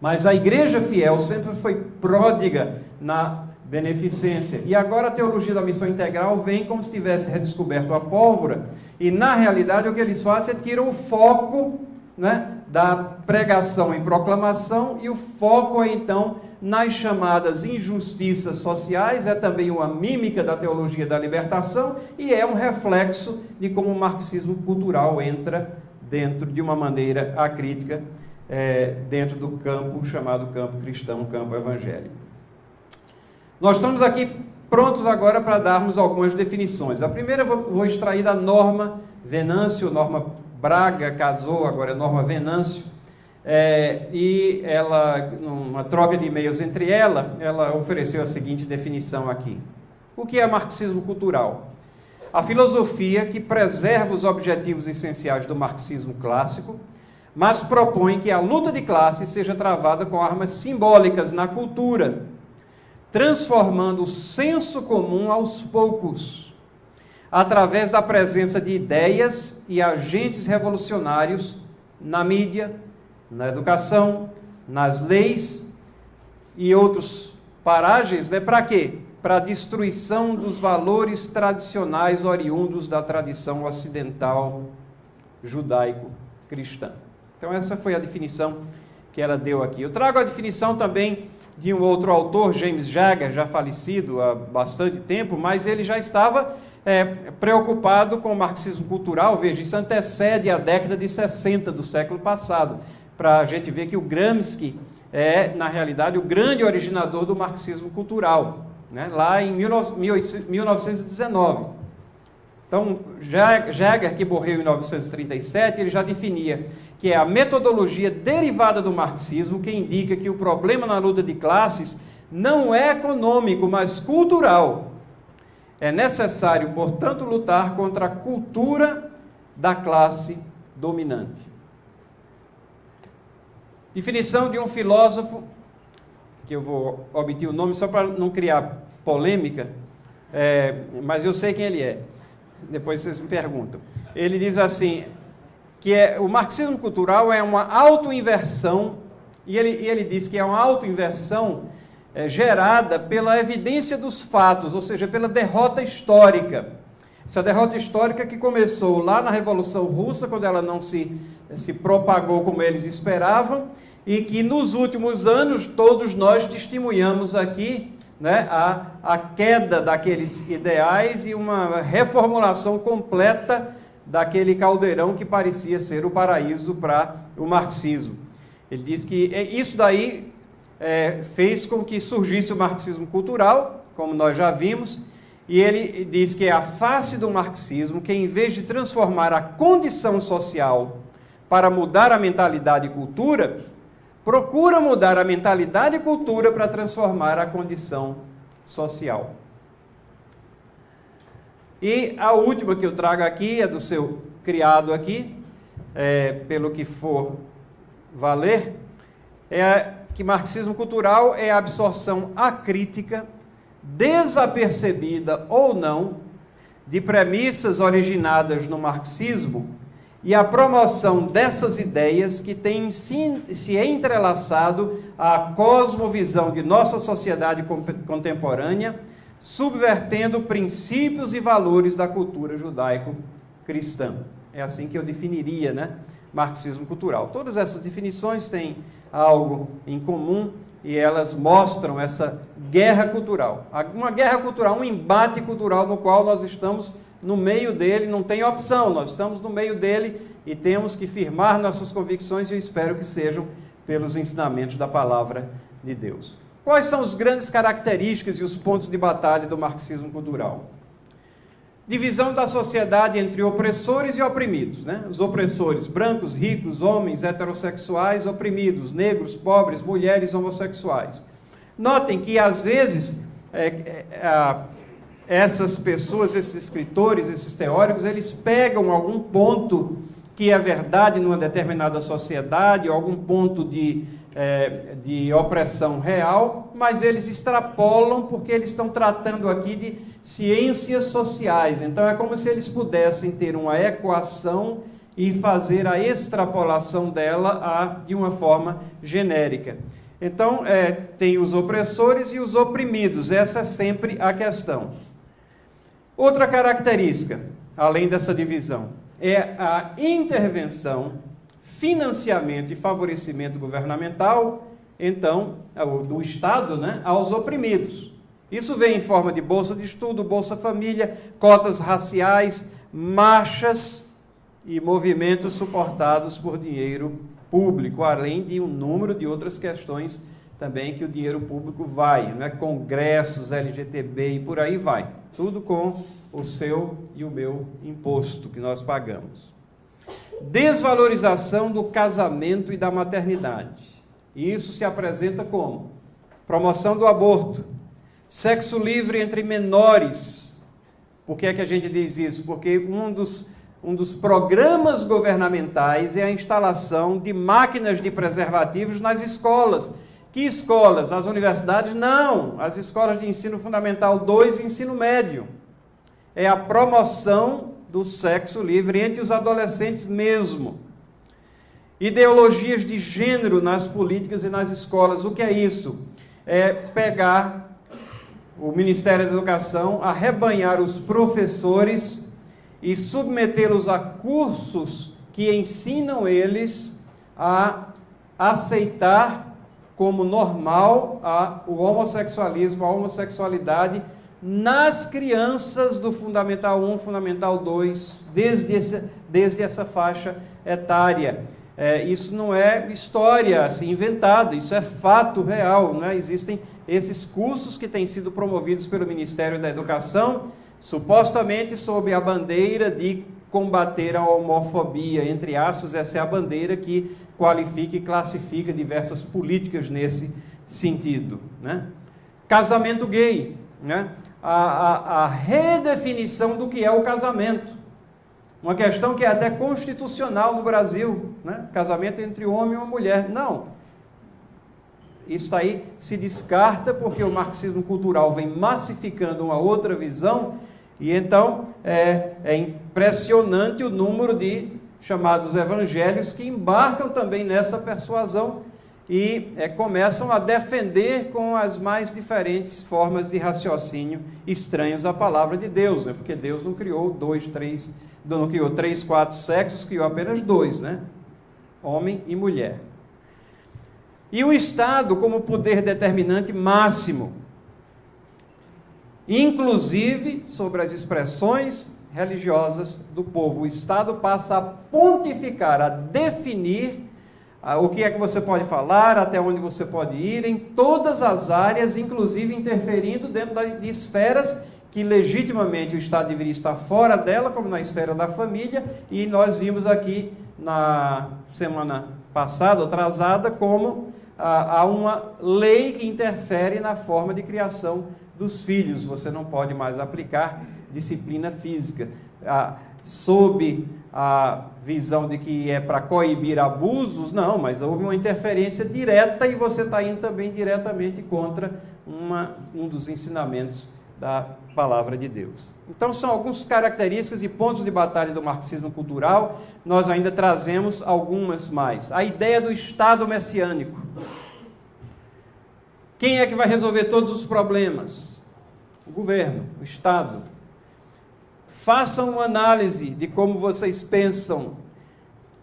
Mas a igreja fiel sempre foi pródiga na beneficência. E agora a teologia da missão integral vem como se tivesse redescoberto a pólvora, e na realidade o que eles fazem é tirar o foco, né, da pregação e proclamação, e o foco é então nas chamadas injustiças sociais, é também uma mímica da teologia da libertação, e é um reflexo de como o marxismo cultural entra dentro de uma maneira acrítica, dentro do campo chamado campo cristão, campo evangélico. Nós estamos aqui prontos agora para darmos algumas definições. A primeira eu vou extrair da Norma Venâncio, Norma Braga casou, agora é Norma Venâncio, e ela, numa troca de e-mails entre ela ofereceu a seguinte definição aqui. O que é marxismo cultural? A filosofia que preserva os objetivos essenciais do marxismo clássico, mas propõe que a luta de classes seja travada com armas simbólicas na cultura, transformando o senso comum aos poucos, através da presença de ideias e agentes revolucionários na mídia, na educação, nas leis e outros paragens, né? Para quê? Para a destruição dos valores tradicionais oriundos da tradição ocidental judaico-cristã. Então essa foi a definição que ela deu aqui. Eu trago a definição também de um outro autor, James Jagger, já falecido há bastante tempo, mas ele já estava preocupado com o marxismo cultural. Veja, isso antecede a década de 60 do século passado, para a gente ver que o Gramsci é, na realidade, o grande originador do marxismo cultural, né, lá em 1919. Então, Jagger, que morreu em 1937, ele já definia que é a metodologia derivada do marxismo que indica que o problema na luta de classes não é econômico, mas cultural. É necessário, portanto, lutar contra a cultura da classe dominante. Definição de um filósofo, que eu vou omitir o nome só para não criar polêmica, mas eu sei quem ele é. Depois vocês me perguntam. Ele diz assim, que o marxismo cultural é uma autoinversão, e ele diz que é uma autoinversão gerada pela evidência dos fatos, ou seja, pela derrota histórica. Essa derrota histórica que começou lá na Revolução Russa, quando ela não se propagou como eles esperavam, e que nos últimos anos todos nós testemunhamos aqui, né, a queda daqueles ideais e uma reformulação completa daquele caldeirão que parecia ser o paraíso para o marxismo. Ele diz que isso daí fez com que surgisse o marxismo cultural, como nós já vimos, e ele diz que é a face do marxismo que, em vez de transformar a condição social para mudar a mentalidade e cultura, procura mudar a mentalidade e cultura para transformar a condição social. E a última que eu trago aqui é do seu criado aqui, pelo que for valer, é que marxismo cultural é a absorção acrítica, desapercebida ou não, de premissas originadas no marxismo e a promoção dessas ideias que têm se entrelaçado à cosmovisão de nossa sociedade contemporânea, subvertendo princípios e valores da cultura judaico-cristã. É assim que eu definiria, né, marxismo cultural. Todas essas definições têm algo em comum e elas mostram essa guerra cultural. Uma guerra cultural, um embate cultural no qual nós estamos no meio dele, não tem opção, nós estamos no meio dele e temos que firmar nossas convicções e eu espero que sejam pelos ensinamentos da palavra de Deus. Quais são as grandes características e os pontos de batalha do marxismo cultural? Divisão da sociedade entre opressores e oprimidos, né? Os opressores, brancos, ricos, homens, heterossexuais, oprimidos, negros, pobres, mulheres, homossexuais. Notem que, às vezes, essas pessoas, esses escritores, esses teóricos, eles pegam algum ponto que é verdade numa determinada sociedade, algum ponto de opressão real, mas eles extrapolam porque eles estão tratando aqui de ciências sociais. Então é como se eles pudessem ter uma equação e fazer a extrapolação dela de uma forma genérica. Então tem os opressores e os oprimidos, essa é sempre a questão. Outra característica, além dessa divisão, é a intervenção, financiamento e favorecimento governamental, então, do Estado, né, aos oprimidos. Isso vem em forma de bolsa de estudo, Bolsa Família, cotas raciais, marchas e movimentos suportados por dinheiro público, além de um número de outras questões também que o dinheiro público vai, né, congressos, LGTB e por aí vai. Tudo com o seu e o meu imposto que nós pagamos. Desvalorização do casamento e da maternidade. E isso se apresenta como promoção do aborto, sexo livre entre menores. Por que é que a gente diz isso? Porque um dos programas governamentais é a instalação de máquinas de preservativos nas escolas. Que escolas? As universidades? Não, as escolas de ensino fundamental 2 e ensino médio. É a promoção do sexo livre entre os adolescentes mesmo. Ideologias de gênero nas políticas e nas escolas. O que é isso? É pegar o Ministério da Educação, arrebanhar os professores e submetê-los a cursos que ensinam eles a aceitar como normal o homossexualismo, a homossexualidade nas crianças do Fundamental 1, Fundamental 2, desde essa faixa etária. Isso não é história assim, inventada, isso é fato real, né? Existem esses cursos que têm sido promovidos pelo Ministério da Educação, supostamente sob a bandeira de combater a homofobia, entre aspas, essa é a bandeira que qualifica e classifica diversas políticas nesse sentido, né? Casamento gay, né? A redefinição do que é o casamento. Uma questão que é até constitucional no Brasil, né? Casamento entre um homem e uma mulher. Não. Isso aí se descarta porque o marxismo cultural vem massificando uma outra visão e então é impressionante o número de chamados evangelhos que embarcam também nessa persuasão e começam a defender com as mais diferentes formas de raciocínio estranhos à palavra de Deus, né? Porque Deus não criou não criou 3, 4 sexos, criou apenas 2, né? Homem e mulher. E o Estado como poder determinante máximo, inclusive sobre as expressões religiosas do povo. O Estado passa a pontificar, a definir o que é que você pode falar, até onde você pode ir, em todas as áreas, inclusive interferindo dentro de esferas que legitimamente o Estado deveria estar fora dela, como na esfera da família, e nós vimos aqui na semana passada, atrasada, como há uma lei que interfere na forma de criação dos filhos. Você não pode mais aplicar disciplina física. Sob a visão de que é para coibir abusos, não, mas houve uma interferência direta e você está indo também diretamente contra um dos ensinamentos da palavra de Deus. Então são algumas características e pontos de batalha do marxismo cultural. Nós ainda trazemos algumas mais. A ideia do Estado messiânico. Quem é que vai resolver todos os problemas? O governo, o Estado. Façam uma análise de como vocês pensam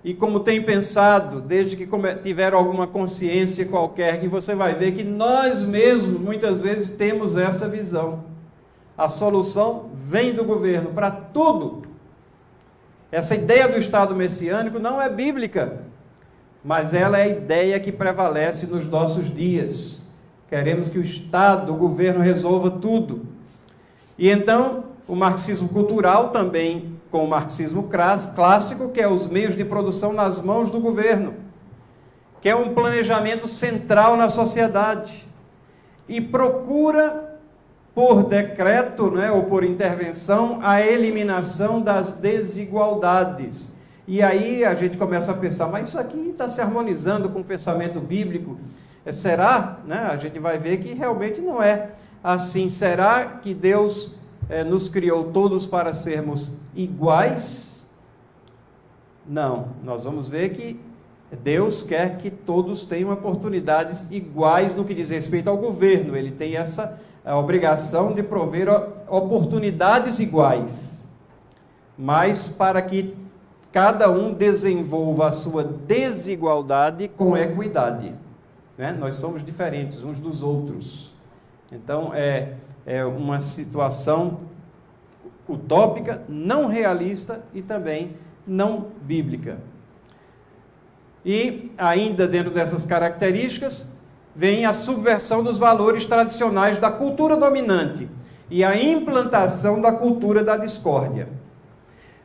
e como têm pensado, desde que tiveram alguma consciência qualquer, que você vai ver que nós mesmos, muitas vezes, temos essa visão. A solução vem do governo para tudo. Essa ideia do Estado messiânico não é bíblica, mas ela é a ideia que prevalece nos nossos dias. Queremos que o Estado, o governo, resolva tudo. E então, o marxismo cultural também, com o marxismo clássico, que é os meios de produção nas mãos do governo, que é um planejamento central na sociedade, e procura, por decreto, ou por intervenção, a eliminação das desigualdades. E aí a gente começa a pensar, mas isso aqui está se harmonizando com o pensamento bíblico? Será? A gente vai ver que realmente não é assim. Será que Deus nos criou todos para sermos iguais? Não, nós vamos ver que Deus quer que todos tenham oportunidades iguais no que diz respeito ao governo. Ele tem a obrigação de prover oportunidades iguais, mas para que cada um desenvolva a sua desigualdade com equidade. Nós somos diferentes uns dos outros. Então, é uma situação utópica, não realista e também não bíblica. E, ainda dentro dessas características, vem a subversão dos valores tradicionais da cultura dominante e a implantação da cultura da discórdia.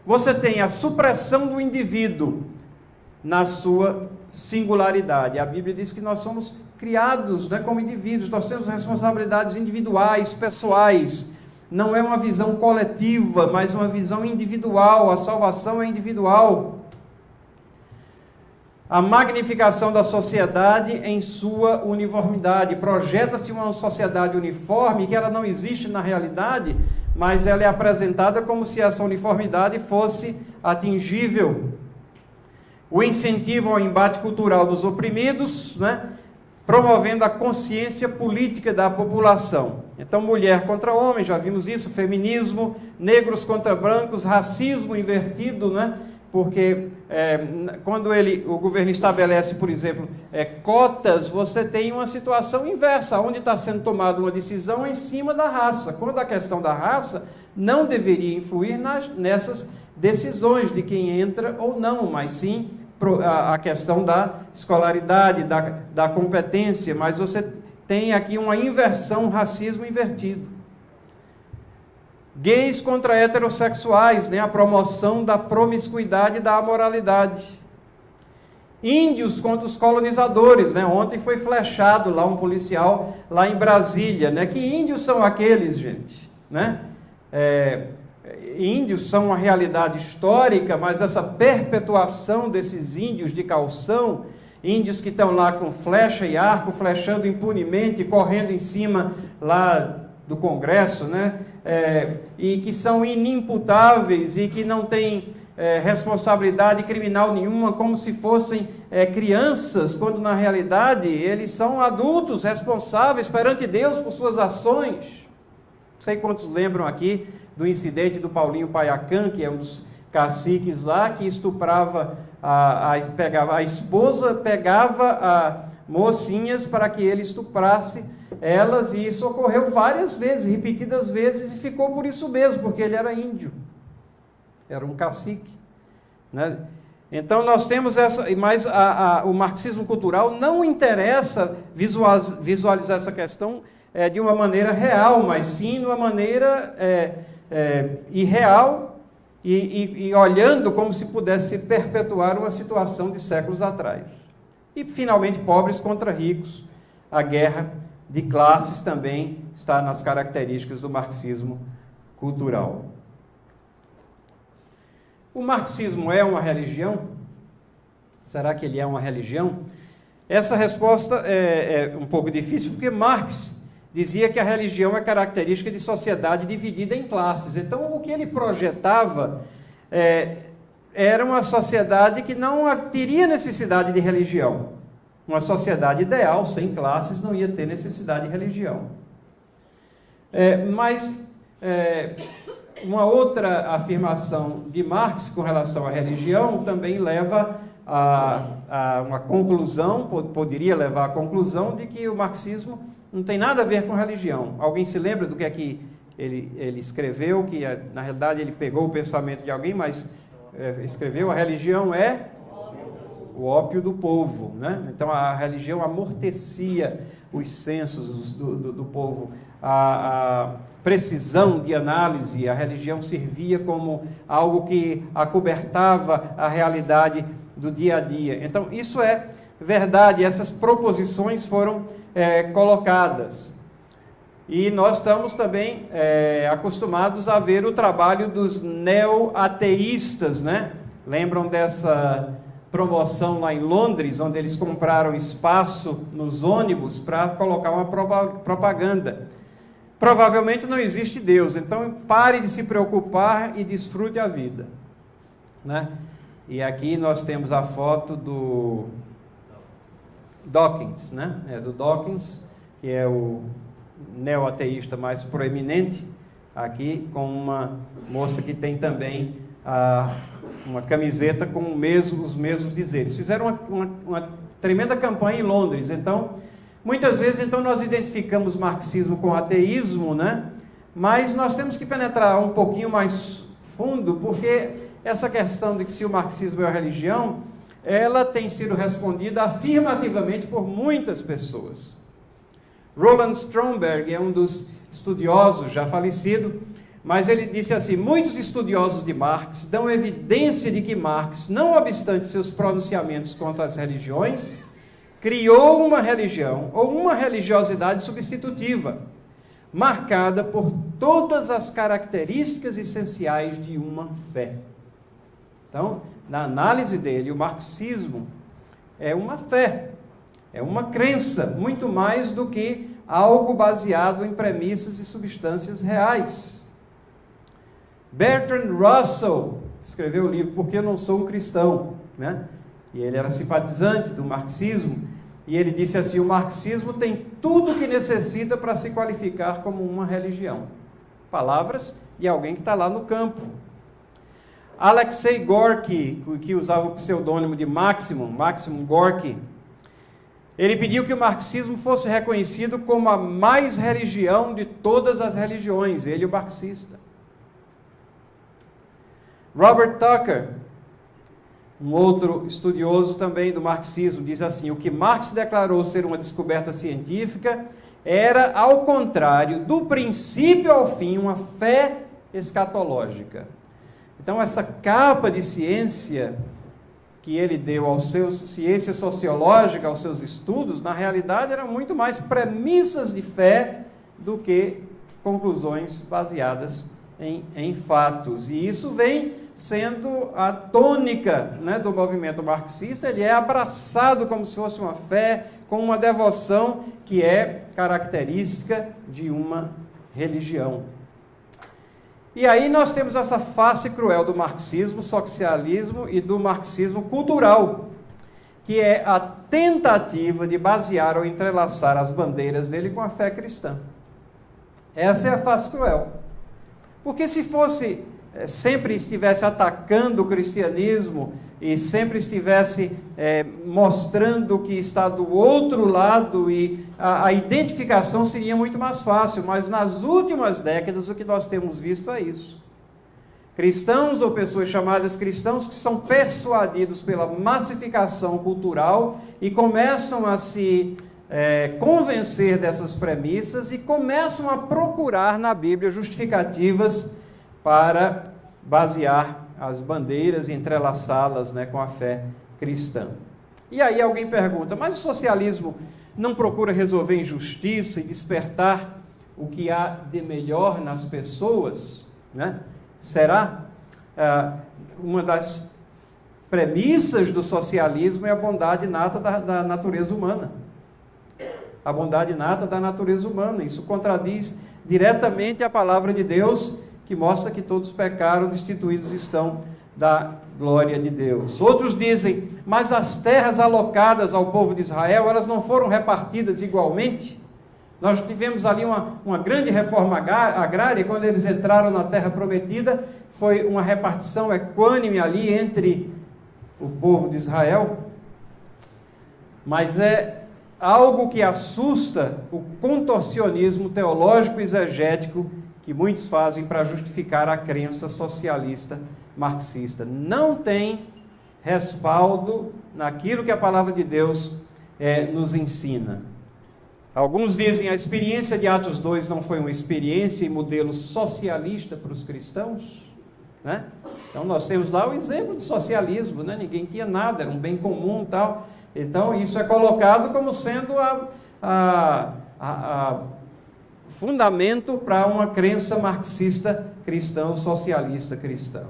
Você tem a supressão do indivíduo na sua singularidade. A Bíblia diz que nós somos criados como indivíduos, nós temos responsabilidades individuais, pessoais. Não é uma visão coletiva, mas uma visão individual. A salvação é individual. A magnificação da sociedade em sua uniformidade. Projeta-se uma sociedade uniforme, que ela não existe na realidade, mas ela é apresentada como se essa uniformidade fosse atingível. O incentivo ao embate cultural dos oprimidos, promovendo a consciência política da população. Então, mulher contra homem, já vimos isso, feminismo, negros contra brancos, racismo invertido, porque quando o governo estabelece, por exemplo, cotas, você tem uma situação inversa, onde está sendo tomada uma decisão em cima da raça, quando a questão da raça não deveria influir nessas decisões de quem entra ou não, mas sim a questão da escolaridade, da competência, mas você tem aqui uma inversão, um racismo invertido. Gays contra heterossexuais, a promoção da promiscuidade e da amoralidade. Índios contra os colonizadores, ontem foi flechado lá um policial lá em Brasília, que índios são aqueles, gente? Índios são uma realidade histórica, mas essa perpetuação desses índios de calção, índios que estão lá com flecha e arco, flechando impunemente, correndo em cima lá do Congresso, e que são inimputáveis e que não têm responsabilidade criminal nenhuma, como se fossem crianças, quando na realidade eles são adultos responsáveis perante Deus por suas ações. Não sei quantos lembram aqui do incidente do Paulinho Paiacã, que é um dos caciques lá, que estuprava, pegava a esposa, pegava mocinhas para que ele estuprasse elas, e isso ocorreu várias vezes, repetidas vezes, e ficou por isso mesmo, porque ele era índio. era um cacique, né? Então nós temos essa, mas o marxismo cultural não interessa visualizar essa questão de uma maneira real, mas sim de uma maneira irreal e olhando como se pudesse perpetuar uma situação de séculos atrás. E finalmente pobres contra ricos, a guerra de classes também está nas características do marxismo cultural. O marxismo é uma religião? Será que ele é uma religião? Essa resposta é um pouco difícil, porque Marx dizia que a religião é característica de sociedade dividida em classes. Então, o que ele projetava era uma sociedade que não teria necessidade de religião. Uma sociedade ideal, sem classes, não ia ter necessidade de religião. Uma outra afirmação de Marx com relação à religião também leva a uma conclusão, poderia levar à conclusão de que o marxismo não tem nada a ver com religião. Alguém se lembra do que é que ele escreveu, que na realidade ele pegou o pensamento de alguém, mas escreveu: a religião é o ópio do povo, né? Então a religião amortecia os sensos do povo, a precisão de análise, a religião servia como algo que acobertava a realidade do dia a dia. Então isso é verdade, essas proposições foram colocadas. E nós estamos também acostumados a ver o trabalho dos neo-ateístas, né? Lembram dessa promoção lá em Londres, onde eles compraram espaço nos ônibus para colocar uma propaganda. Provavelmente não existe Deus, então pare de se preocupar e desfrute a vida, né? E aqui nós temos a foto do Dawkins, né? Do Dawkins, que é o neo-ateísta mais proeminente, aqui com uma moça que tem também uma camiseta com os mesmos dizeres. Fizeram uma tremenda campanha em Londres. Então, muitas vezes nós identificamos marxismo com ateísmo, né? Mas nós temos que penetrar um pouquinho mais fundo, porque essa questão de que se o marxismo é uma religião, ela tem sido respondida afirmativamente por muitas pessoas. Roland Stromberg é um dos estudiosos já falecido, mas ele disse assim: muitos estudiosos de Marx dão evidência de que Marx, não obstante seus pronunciamentos contra as religiões, criou uma religião ou uma religiosidade substitutiva, marcada por todas as características essenciais de uma fé. Então, na análise dele, o marxismo é uma fé, é uma crença, muito mais do que algo baseado em premissas e substâncias reais. Bertrand Russell escreveu o livro Por que Eu Não Sou um Cristão, né? E ele era simpatizante do marxismo, e ele disse assim: o marxismo tem tudo o que necessita para se qualificar como uma religião. Palavras de alguém que está lá no campo. Alexei Gorky, que usava o pseudônimo de Maximum Gorky, ele pediu que o marxismo fosse reconhecido como a mais religião de todas as religiões, ele, o marxista. Robert Tucker, um outro estudioso também do marxismo, diz assim: o que Marx declarou ser uma descoberta científica era, ao contrário, do princípio ao fim, uma fé escatológica. Então, essa capa de ciência que ele deu aos seus, ciência sociológica, aos seus estudos, na realidade eram muito mais premissas de fé do que conclusões baseadas em fatos. E isso vem sendo a tônica, né, do movimento marxista. Ele é abraçado como se fosse uma fé, com uma devoção que é característica de uma religião. E aí nós temos essa face cruel do marxismo, socialismo e do marxismo cultural, que é a tentativa de basear ou entrelaçar as bandeiras dele com a fé cristã. Essa é a face cruel. Porque se fosse, sempre estivesse atacando o cristianismo e sempre estivesse mostrando que está do outro lado, e a identificação seria muito mais fácil, mas nas últimas décadas o que nós temos visto é isso. cristãos ou pessoas chamadas cristãos que são persuadidos pela massificação cultural e começam a se convencer dessas premissas e começam a procurar na Bíblia justificativas para basear as bandeiras e entrelaçá-las, né, com a fé cristã. E aí alguém pergunta, mas o socialismo não procura resolver injustiça e despertar o que há de melhor nas pessoas, né? Será? Uma das premissas do socialismo é a bondade inata da natureza humana. A bondade inata da natureza humana. Isso contradiz diretamente a palavra de Deus, que mostra que todos pecaram, destituídos estão da glória de Deus. Outros dizem, mas as terras alocadas ao povo de Israel, elas não foram repartidas igualmente? Nós tivemos ali uma grande reforma agrária, quando eles entraram na terra prometida, foi uma repartição equânime ali entre o povo de Israel. Mas é algo que assusta o contorcionismo teológico exegético que muitos fazem para justificar a crença socialista marxista. Não tem respaldo naquilo que a palavra de Deus nos ensina. Alguns dizem que a experiência de Atos 2 não foi uma experiência e modelo socialista para os cristãos, né? Então nós temos lá o exemplo de socialismo, né? Ninguém tinha nada, era um bem comum e tal. Então isso é colocado como sendo fundamento para uma crença marxista cristã, socialista cristã.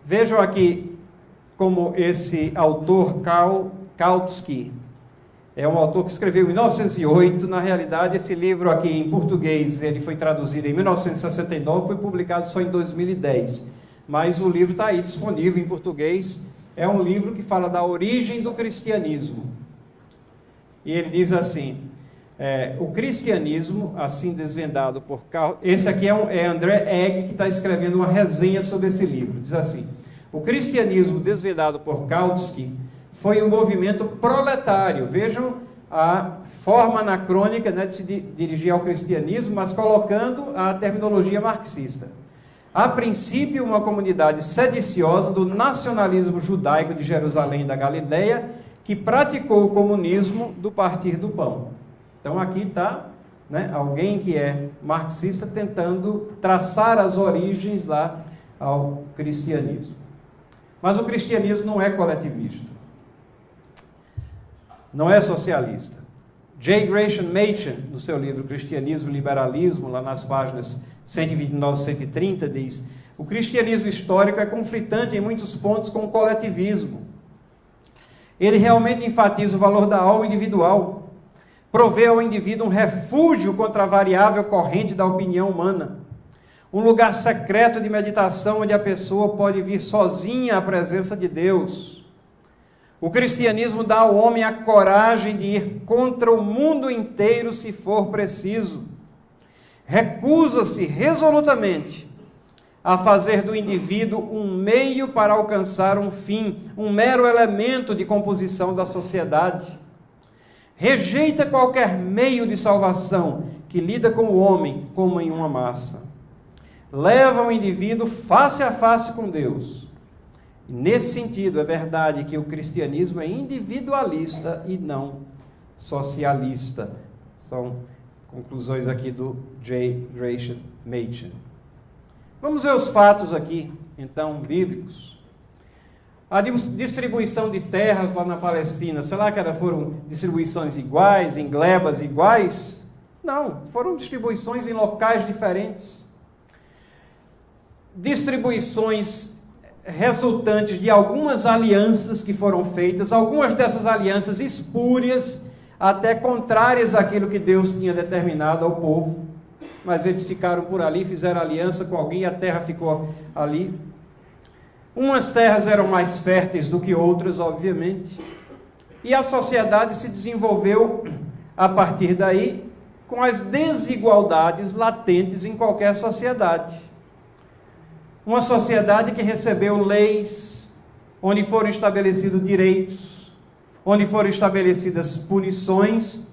Vejam aqui como esse autor Kautsky, é um autor que escreveu em 1908, na realidade esse livro aqui em português, ele foi traduzido em 1969, foi publicado só em 2010, mas o livro está aí disponível em português. É um livro que fala da origem do cristianismo. E ele diz assim, o cristianismo, assim desvendado por... Esse aqui é André Egg, que está escrevendo uma resenha sobre esse livro. Diz assim, o cristianismo desvendado por Kautsky foi um movimento proletário. Vejam a forma anacrônica, né, de se dirigir ao cristianismo, mas colocando a terminologia marxista. A princípio, uma comunidade sediciosa do nacionalismo judaico de Jerusalém e da Galileia, que praticou o comunismo do partir do pão. Então aqui está, né, alguém que é marxista tentando traçar as origens lá ao cristianismo. Mas o cristianismo não é coletivista, não é socialista. J. Gresham Machen, no seu livro Cristianismo e Liberalismo, lá nas páginas 129 e 130, diz: o cristianismo histórico é conflitante em muitos pontos com o coletivismo. Ele realmente enfatiza o valor da alma individual, provê ao indivíduo um refúgio contra a variável corrente da opinião humana, um lugar secreto de meditação onde a pessoa pode vir sozinha à presença de Deus. O cristianismo dá ao homem a coragem de ir contra o mundo inteiro se for preciso. Recusa-se resolutamente a fazer do indivíduo um meio para alcançar um fim, um mero elemento de composição da sociedade. Rejeita qualquer meio de salvação que lida com o homem como em uma massa. Leva o indivíduo face a face com Deus. Nesse sentido, é verdade que o cristianismo é individualista e não socialista. São conclusões aqui do J. Gresham Machen. Vamos ver os fatos aqui, então, bíblicos. A distribuição de terras lá na Palestina, será que foram distribuições iguais, em glebas iguais? Não, foram distribuições em locais diferentes. Distribuições resultantes de algumas alianças que foram feitas, algumas dessas alianças espúrias, até contrárias àquilo que Deus tinha determinado ao povo, mas eles ficaram por ali, fizeram aliança com alguém e a terra ficou ali. Umas terras eram mais férteis do que outras, obviamente, e a sociedade se desenvolveu a partir daí com as desigualdades latentes em qualquer sociedade. Uma sociedade que recebeu leis, onde foram estabelecidos direitos, onde foram estabelecidas punições,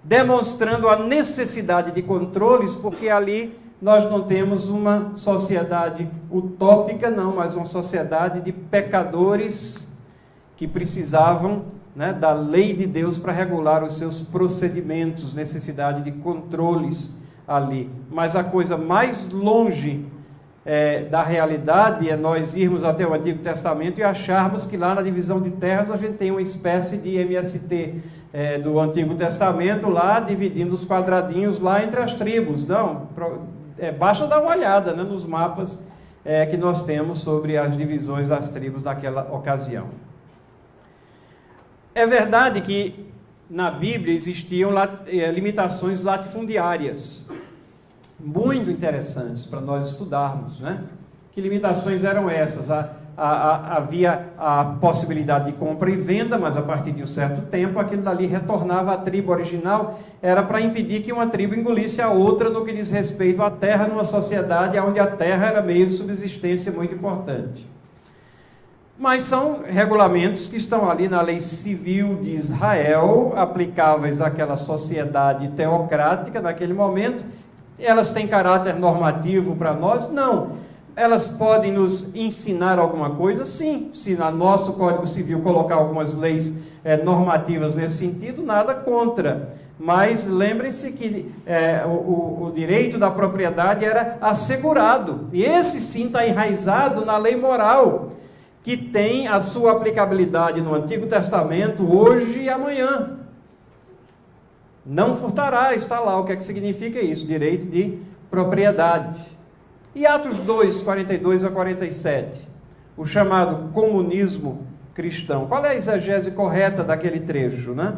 demonstrando a necessidade de controles, porque ali nós não temos uma sociedade utópica, não, mas uma sociedade de pecadores que precisavam, né, da lei de Deus para regular os seus procedimentos, necessidade de controles ali. Mas a coisa mais longe da realidade é nós irmos até o Antigo Testamento e acharmos que lá na divisão de terras a gente tem uma espécie de MST do Antigo Testamento lá, dividindo os quadradinhos lá entre as tribos. Não, basta dar uma olhada, né, nos mapas que nós temos sobre as divisões das tribos naquela ocasião. É verdade que na Bíblia existiam limitações latifundiárias, muito interessantes para nós estudarmos, né? Que limitações eram essas? Havia a possibilidade de compra e venda, mas a partir de um certo tempo aquilo dali retornava à tribo original, era para impedir que uma tribo engolisse a outra no que diz respeito à terra, numa sociedade onde a terra era meio de subsistência muito importante. Mas são regulamentos que estão ali na lei civil de Israel, aplicáveis àquela sociedade teocrática naquele momento. Elas têm caráter normativo para nós? Não. Elas podem nos ensinar alguma coisa? Sim. Se no nosso Código Civil colocar algumas leis normativas nesse sentido, nada contra. Mas lembrem-se que o direito da propriedade era assegurado. E esse sim está enraizado na lei moral, que tem a sua aplicabilidade no Antigo Testamento, hoje e amanhã. Não furtará, está lá. O que é que significa isso? Direito de propriedade. E Atos 2, 42 a 47, o chamado comunismo cristão. Qual é a exegese correta daquele trecho, né?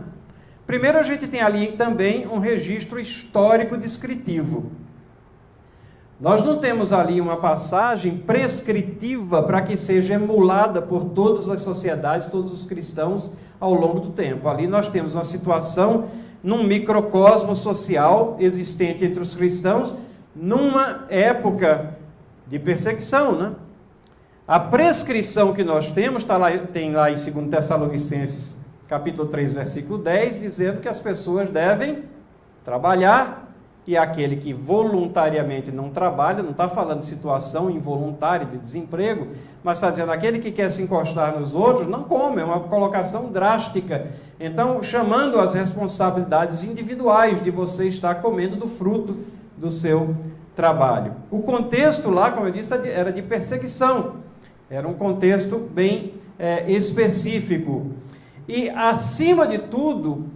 Primeiro, a gente tem ali também um registro histórico descritivo. Nós não temos ali uma passagem prescritiva para que seja emulada por todas as sociedades, todos os cristãos ao longo do tempo. Ali nós temos uma situação num microcosmo social existente entre os cristãos, numa época de perseguição, né? A prescrição que nós temos tem lá em 2 Tessalonicenses, capítulo 3, versículo 10, dizendo que as pessoas devem trabalhar, e aquele que voluntariamente não trabalha, não está falando de situação involuntária de desemprego, mas está dizendo aquele que quer se encostar nos outros, não come, é uma colocação drástica. Então, chamando as responsabilidades individuais de você estar comendo do fruto do seu trabalho. O contexto lá, como eu disse, era de perseguição, era um contexto bem específico. E, acima de tudo,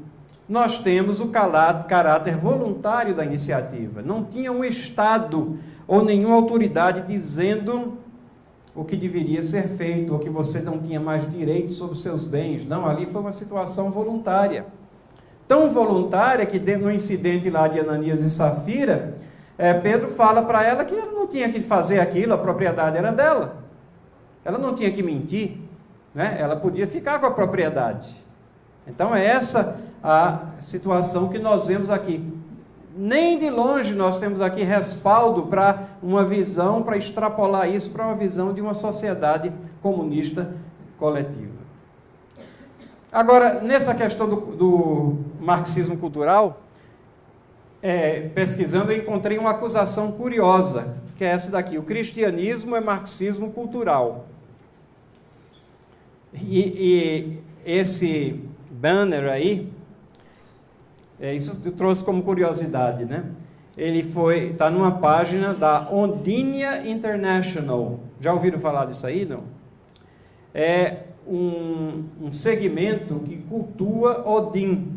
nós temos o caráter voluntário da iniciativa. Não tinha um Estado ou nenhuma autoridade dizendo o que deveria ser feito, ou que você não tinha mais direito sobre os seus bens. Não, ali foi uma situação voluntária. Tão voluntária que, no incidente lá de Ananias e Safira, Pedro fala para ela que ela não tinha que fazer aquilo, a propriedade era dela. Ela não tinha que mentir, né? Ela podia ficar com a propriedade. Então é essa a situação que nós vemos aqui. Nem de longe nós temos aqui respaldo para uma visão, para extrapolar isso para uma visão de uma sociedade comunista coletiva. Agora, nessa questão do marxismo cultural, pesquisando, eu encontrei uma acusação curiosa, que é essa daqui: o cristianismo é marxismo cultural. E esse banner aí, isso eu trouxe como curiosidade, né? Ele está numa página da Ondinia International. Já ouviram falar disso aí, não? É um segmento que cultua Odin,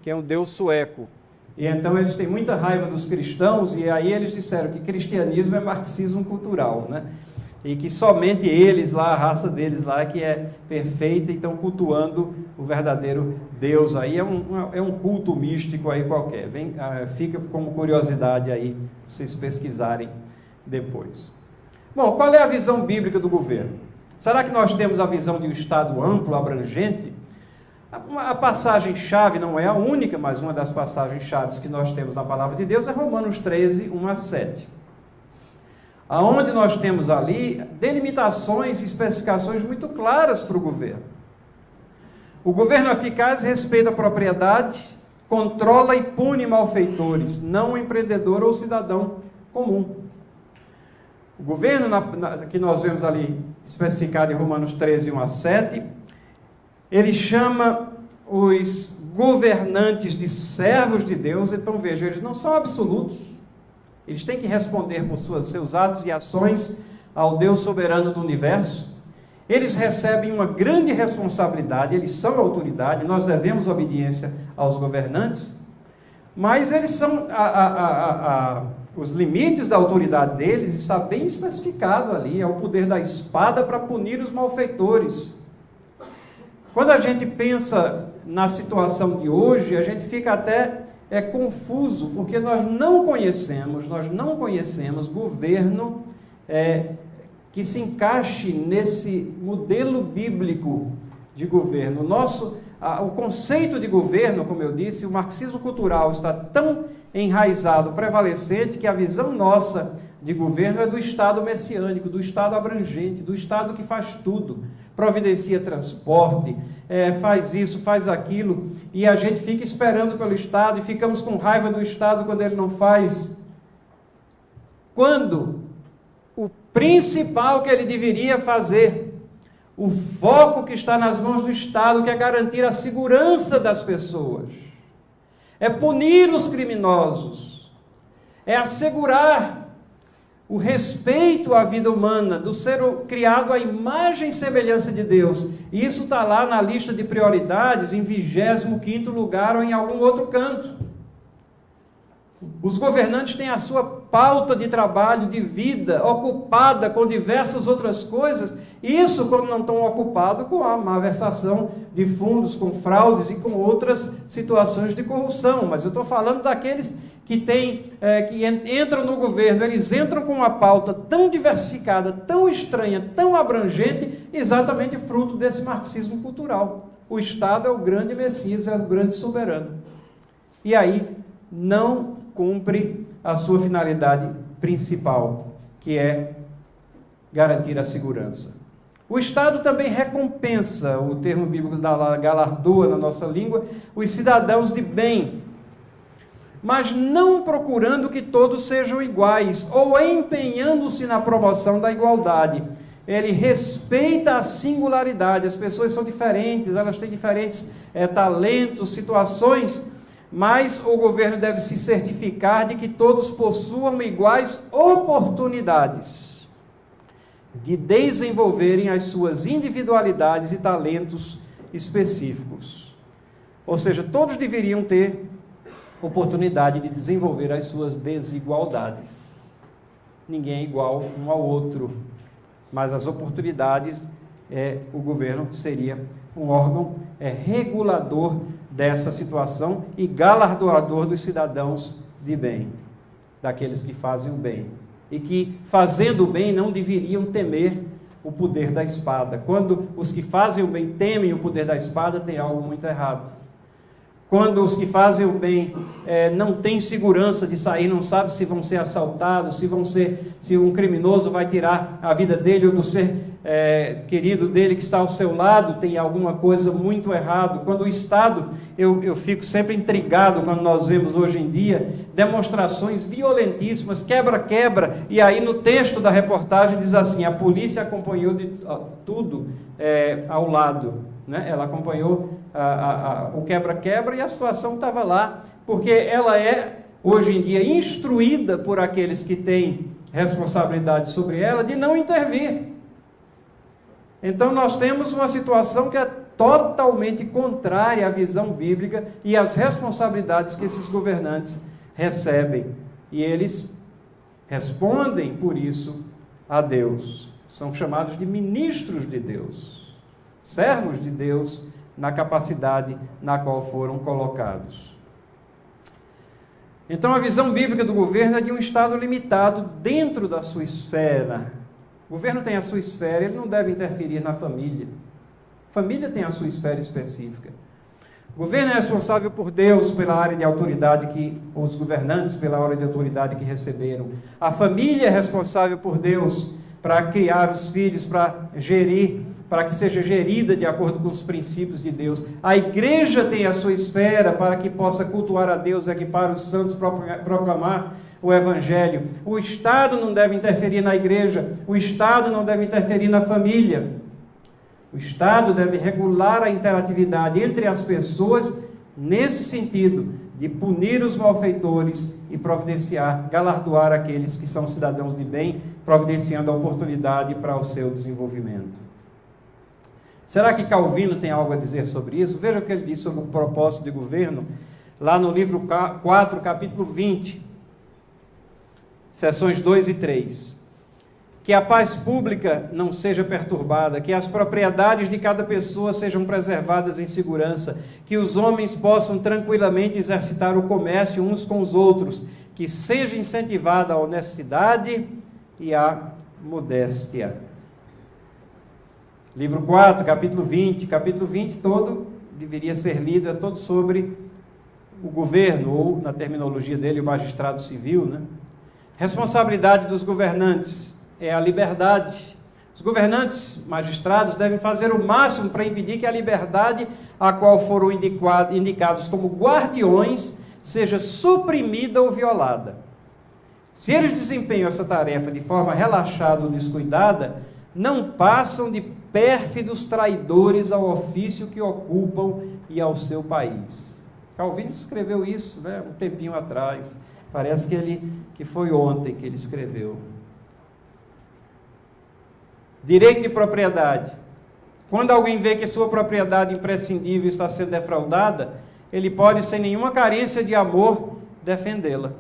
que é um deus sueco. E então eles têm muita raiva dos cristãos, e aí eles disseram que cristianismo é marxismo cultural, né? E que somente eles lá, a raça deles lá, que é perfeita, e estão cultuando o verdadeiro Deus. Aí é um culto místico aí qualquer. Fica como curiosidade aí, vocês pesquisarem depois. Bom, qual é a visão bíblica do governo? Será que nós temos a visão de um Estado amplo, abrangente? A passagem-chave não é a única, mas uma das passagens-chaves que nós temos na Palavra de Deus é Romanos 13, 1 a 7. Aonde nós temos ali delimitações e especificações muito claras para o governo. O governo eficaz respeita a propriedade, controla e pune malfeitores, não o empreendedor ou cidadão comum. O governo que nós vemos ali especificado em Romanos 13, 1-7, ele chama os governantes de servos de Deus. Então vejam, eles não são absolutos, eles têm que responder por seus atos e ações ao Deus soberano do universo. Eles recebem uma grande responsabilidade, eles são autoridade, nós devemos obediência aos governantes, mas eles são, os limites da autoridade deles está bem especificado ali, é o poder da espada para punir os malfeitores. Quando a gente pensa na situação de hoje, a gente fica até confuso, porque nós não conhecemos governo que se encaixe nesse modelo bíblico de governo. O conceito de governo, como eu disse, o marxismo cultural está tão enraizado, prevalecente, que a visão nossa de governo é do Estado messiânico, do Estado abrangente, do Estado que faz tudo, providencia transporte, faz isso, faz aquilo, e a gente fica esperando pelo Estado e ficamos com raiva do Estado quando ele não faz. Quando o principal que ele deveria fazer, o foco que está nas mãos do Estado, que é garantir a segurança das pessoas, é punir os criminosos, é assegurar o respeito à vida humana, do ser criado à imagem e semelhança de Deus. E isso está lá na lista de prioridades, em 25º lugar ou em algum outro canto. Os governantes têm a sua pauta de trabalho, de vida, ocupada com diversas outras coisas. Isso quando não estão ocupados com a malversação de fundos, com fraudes e com outras situações de corrupção. Mas eu estou falando daqueles que entram no governo, eles entram com uma pauta tão diversificada, tão estranha, tão abrangente, exatamente fruto desse marxismo cultural. O Estado é o grande Messias, é o grande soberano. E aí não cumpre a sua finalidade principal, que é garantir a segurança. O Estado também recompensa, o termo bíblico da galardoa na nossa língua, os cidadãos de bem, mas não procurando que todos sejam iguais, ou empenhando-se na promoção da igualdade. Ele respeita a singularidade, as pessoas são diferentes, elas têm diferentes talentos, situações, mas o governo deve se certificar de que todos possuam iguais oportunidades de desenvolverem as suas individualidades e talentos específicos. Ou seja, todos deveriam ter oportunidade de desenvolver as suas desigualdades. Ninguém é igual um ao outro, mas as oportunidades, o governo seria um órgão regulador dessa situação e galardoador dos cidadãos de bem, daqueles que fazem o bem, e que, fazendo o bem, não deveriam temer o poder da espada. Quando os que fazem o bem temem o poder da espada, tem algo muito errado. Quando os que fazem o bem não têm segurança de sair, não sabem se vão ser assaltados, se um criminoso vai tirar a vida dele ou do ser querido dele que está ao seu lado, tem alguma coisa muito errada. Quando o Estado, eu fico sempre intrigado quando nós vemos hoje em dia demonstrações violentíssimas, quebra-quebra, e aí no texto da reportagem diz assim: a polícia acompanhou tudo ao lado, né? Ela acompanhou o quebra-quebra e a situação estava lá, porque ela hoje em dia instruída por aqueles que têm responsabilidade sobre ela de não intervir. Então nós temos uma situação que é totalmente contrária à visão bíblica e às responsabilidades que esses governantes recebem, e eles respondem por isso a Deus. São chamados de ministros de Deus, servos de Deus, na capacidade na qual foram colocados. Então a visão bíblica do governo é de um Estado limitado dentro da sua esfera. O governo tem a sua esfera, ele não deve interferir na família. A família tem a sua esfera específica. O governo é responsável por Deus pela área de autoridade os governantes pela área de autoridade que receberam. A família é responsável por Deus para criar os filhos, para gerir, para que seja gerida de acordo com os princípios de Deus. A igreja tem a sua esfera para que possa cultuar a Deus, equipar os santos, proclamar o Evangelho. O Estado não deve interferir na igreja, o Estado não deve interferir na família. O Estado deve regular a interatividade entre as pessoas nesse sentido, de punir os malfeitores e providenciar, galardoar aqueles que são cidadãos de bem, providenciando a oportunidade para o seu desenvolvimento. Será que Calvino tem algo a dizer sobre isso? Veja o que ele diz sobre o propósito de governo, lá no livro 4, capítulo 20, seções 2 e 3. Que a paz pública não seja perturbada, que as propriedades de cada pessoa sejam preservadas em segurança, que os homens possam tranquilamente exercitar o comércio uns com os outros, que seja incentivada a honestidade e a modéstia. Livro 4, capítulo 20. Capítulo 20 todo deveria ser lido, é todo sobre o governo, ou, na terminologia dele, o magistrado civil, né? Responsabilidade dos governantes é a liberdade. Os governantes, magistrados, devem fazer o máximo para impedir que a liberdade a qual foram indicados como guardiões seja suprimida ou violada. Se eles desempenham essa tarefa de forma relaxada ou descuidada, não passam de pérfidos traidores ao ofício que ocupam e ao seu país. Calvino escreveu isso, né, um tempinho atrás. Parece que foi ontem que ele escreveu. Direito de propriedade. Quando alguém vê que sua propriedade imprescindível está sendo defraudada, ele pode, sem nenhuma carência de amor, defendê-la.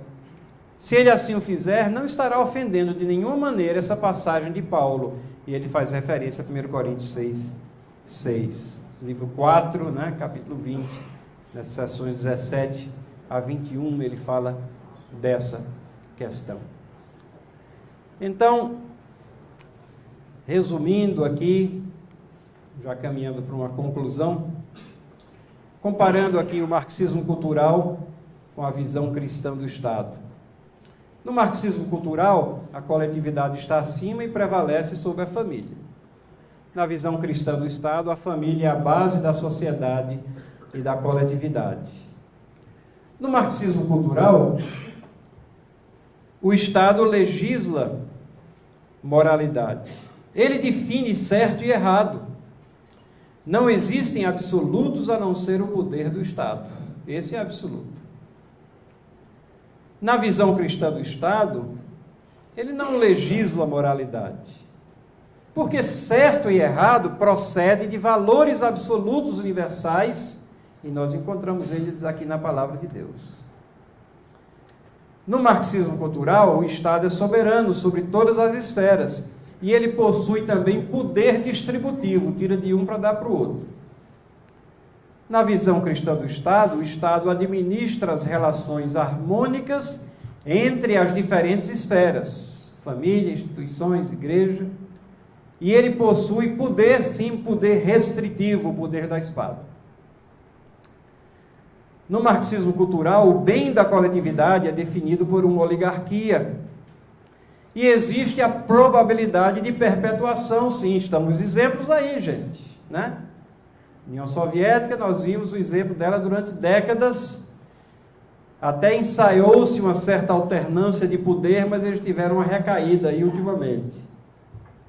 Se ele assim o fizer, não estará ofendendo de nenhuma maneira essa passagem de Paulo. E ele faz referência a 1 Coríntios 6. Livro 4, né, capítulo 20, nessas sessões 17 a 21, ele fala dessa questão. Então, resumindo aqui, já caminhando para uma conclusão, comparando aqui o marxismo cultural com a visão cristã do Estado. No marxismo cultural, a coletividade está acima e prevalece sobre a família. Na visão cristã do Estado, a família é a base da sociedade e da coletividade. No marxismo cultural, o Estado legisla moralidade. Ele define certo e errado. Não existem absolutos a não ser o poder do Estado. Esse é absoluto. Na visão cristã do Estado, ele não legisla a moralidade. Porque certo e errado procede de valores absolutos universais, e nós encontramos eles aqui na palavra de Deus. No marxismo cultural, o Estado é soberano sobre todas as esferas, e ele possui também poder distributivo, tira de um para dar para o outro. Na visão cristã do Estado, o Estado administra as relações harmônicas entre as diferentes esferas, família, instituições, igreja, e ele possui poder, sim, poder restritivo, o poder da espada. No marxismo cultural, o bem da coletividade é definido por uma oligarquia, e existe a probabilidade de perpetuação, sim, estamos exemplos aí, gente, né? União Soviética, nós vimos o exemplo dela durante décadas, até ensaiou-se uma certa alternância de poder, mas eles tiveram uma recaída aí ultimamente.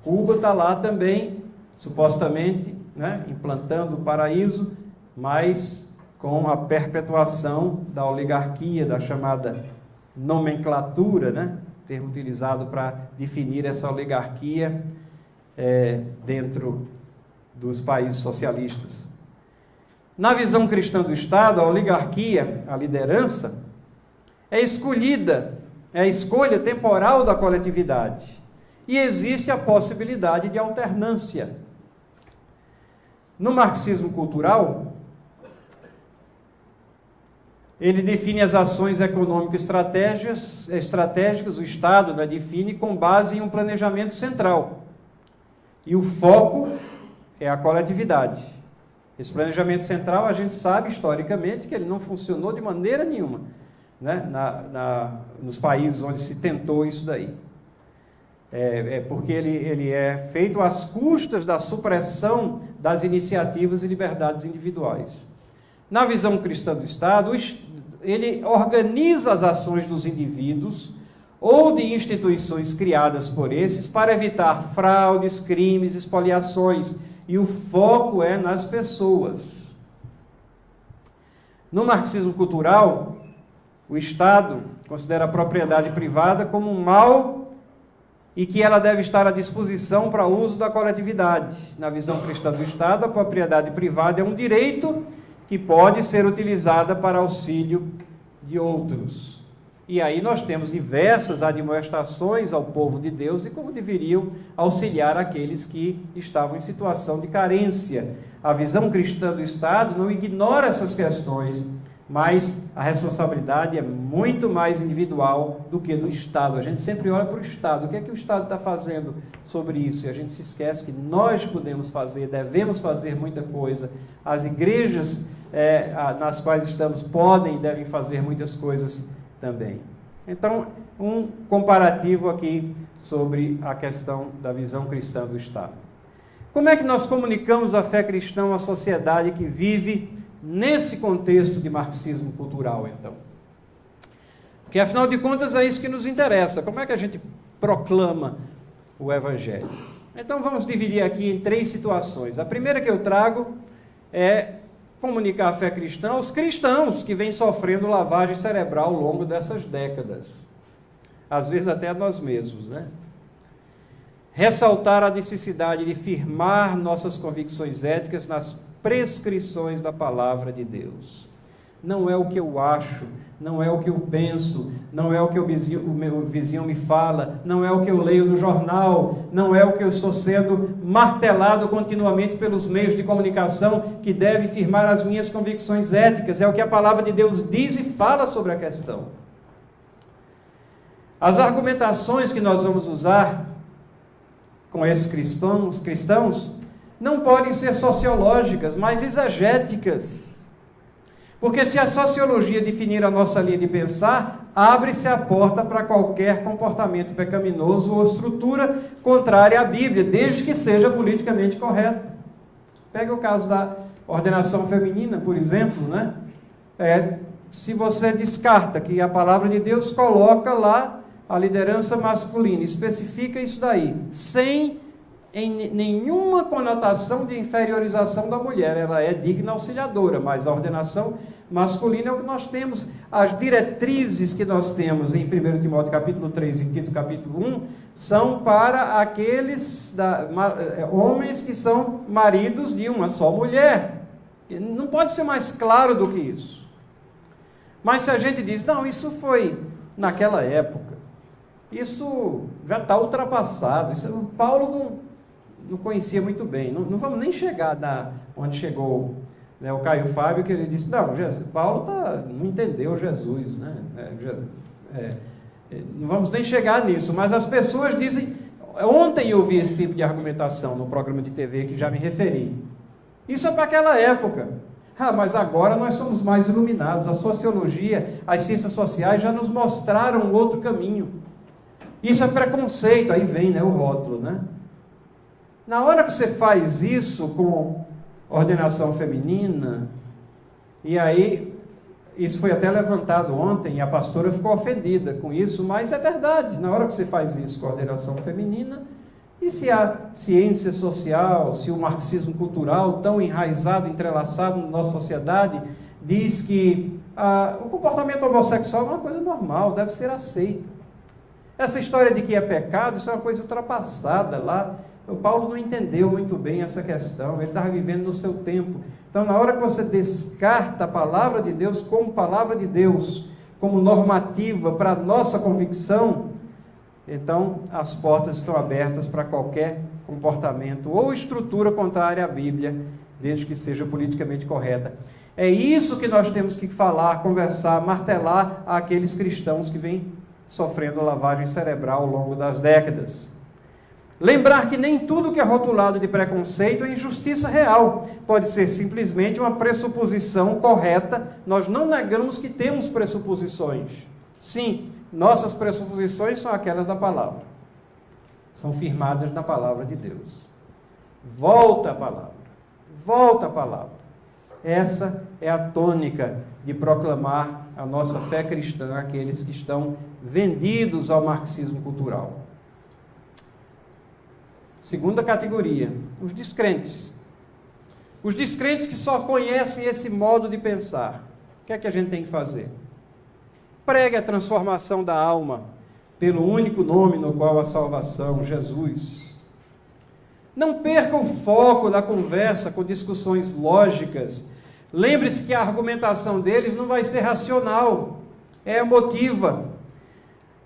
Cuba está lá também, supostamente, né, implantando o paraíso, mas com a perpetuação da oligarquia, da chamada nomenclatura, né, termo utilizado para definir essa oligarquia dentro dos países socialistas. Na visão cristã do Estado, a oligarquia, a liderança, é escolhida, é a escolha temporal da coletividade. E existe a possibilidade de alternância. No marxismo cultural, ele define as ações econômicas estratégicas, o Estado, né, define com base em um planejamento central. E o foco é a coletividade. Esse planejamento central, a gente sabe historicamente que ele não funcionou de maneira nenhuma, né, nos países onde se tentou isso daí. Porque ele é feito às custas da supressão das iniciativas e liberdades individuais. Na visão cristã do Estado, ele organiza as ações dos indivíduos ou de instituições criadas por esses para evitar fraudes, crimes, espoliações. E o foco é nas pessoas. No marxismo cultural, o Estado considera a propriedade privada como um mal e que ela deve estar à disposição para uso da coletividade. Na visão cristã do Estado, a propriedade privada é um direito que pode ser utilizada para auxílio de outros. E aí nós temos diversas admoestações ao povo de Deus de como deveriam auxiliar aqueles que estavam em situação de carência. A visão cristã do Estado não ignora essas questões, mas a responsabilidade é muito mais individual do que do Estado. A gente sempre olha para o Estado. O que é que o Estado está fazendo sobre isso? E a gente se esquece que nós podemos fazer, devemos fazer muita coisa. As igrejas nas quais estamos podem e devem fazer muitas coisas também. Então, um comparativo aqui sobre a questão da visão cristã do Estado. Como é que nós comunicamos a fé cristã à sociedade que vive nesse contexto de marxismo cultural, então? Porque, afinal de contas, é isso que nos interessa. Como é que a gente proclama o Evangelho? Então, vamos dividir aqui em 3 situações. A primeira que eu trago é comunicar a fé cristã aos cristãos que vêm sofrendo lavagem cerebral ao longo dessas décadas. Às vezes até a nós mesmos, né? Ressaltar a necessidade de firmar nossas convicções éticas nas prescrições da palavra de Deus. Não é o que eu acho, não é o que eu penso, não é o que o meu vizinho me fala, não é o que eu leio no jornal, não é o que eu estou sendo martelado continuamente pelos meios de comunicação que deve firmar as minhas convicções éticas. É o que a palavra de Deus diz e fala sobre a questão. As argumentações que nós vamos usar com esses cristãos não podem ser sociológicas, mas exegéticas. Porque se a sociologia definir a nossa linha de pensar, abre-se a porta para qualquer comportamento pecaminoso ou estrutura contrária à Bíblia, desde que seja politicamente correta. Pega o caso da ordenação feminina, por exemplo, né? Se você descarta que a palavra de Deus coloca lá a liderança masculina, especifica isso daí, sem nenhuma conotação de inferiorização da mulher, ela é digna auxiliadora, mas a ordenação masculina é o que nós temos. As diretrizes que nós temos em 1 Timóteo capítulo 3 e Tito capítulo 1 são para aqueles homens que são maridos de uma só mulher. Não pode ser mais claro do que isso. Mas se a gente diz, não, isso foi naquela época, isso já está ultrapassado, Paulo não conhecia muito bem, não vamos nem chegar onde chegou, né, o Caio Fábio, que ele disse, não, Paulo não entendeu Jesus, né? Não vamos nem chegar nisso, mas as pessoas dizem, ontem eu vi esse tipo de argumentação no programa de TV que já me referi, isso é para aquela época. Mas agora nós somos mais iluminados, a sociologia, as ciências sociais já nos mostraram um outro caminho. Isso é preconceito, aí vem, né, o rótulo, né? Na hora que você faz isso com ordenação feminina, e aí, isso foi até levantado ontem, e a pastora ficou ofendida com isso, mas é verdade, na hora que você faz isso com ordenação feminina, e se a ciência social, se o marxismo cultural, tão enraizado, entrelaçado na nossa sociedade, diz que o comportamento homossexual é uma coisa normal, deve ser aceito. Essa história de que é pecado, isso é uma coisa ultrapassada lá. O Paulo não entendeu muito bem essa questão, ele estava vivendo no seu tempo. Então, na hora que você descarta a palavra de Deus como palavra de Deus, como normativa para a nossa convicção, então as portas estão abertas para qualquer comportamento ou estrutura contrária à Bíblia, desde que seja politicamente correta. É isso que nós temos que falar, conversar, martelar àqueles cristãos que vêm sofrendo lavagem cerebral ao longo das décadas. Lembrar que nem tudo que é rotulado de preconceito é injustiça real. Pode ser simplesmente uma pressuposição correta. Nós não negamos que temos pressuposições. Sim, nossas pressuposições são aquelas da palavra. São firmadas na palavra de Deus. Volta a palavra. Volta a palavra. Essa é a tônica de proclamar a nossa fé cristã àqueles que estão vendidos ao marxismo cultural. Segunda categoria, os descrentes. Os descrentes que só conhecem esse modo de pensar. O que é que a gente tem que fazer? Pregue a transformação da alma pelo único nome no qual há salvação, Jesus. Não perca o foco da conversa com discussões lógicas. Lembre-se que a argumentação deles não vai ser racional, é emotiva.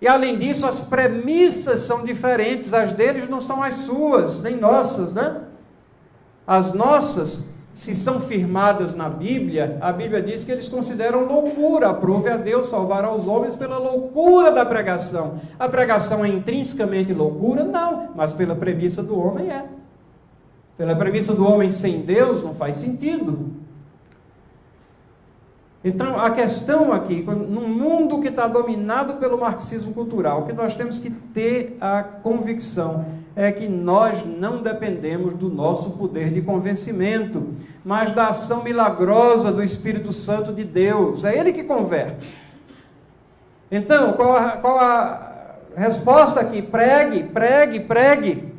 E além disso, as premissas são diferentes, as deles não são as suas, nem nossas, né? As nossas, se são firmadas na Bíblia, a Bíblia diz que eles consideram loucura, aprove a Deus salvar aos homens pela loucura da pregação. A pregação é intrinsecamente loucura? Não, mas pela premissa do homem é. Pela premissa do homem sem Deus não faz sentido. Então, a questão aqui, num mundo que está dominado pelo marxismo cultural, o que nós temos que ter a convicção é que nós não dependemos do nosso poder de convencimento, mas da ação milagrosa do Espírito Santo de Deus. É Ele que converte. Então, qual a resposta aqui? Pregue, pregue, pregue.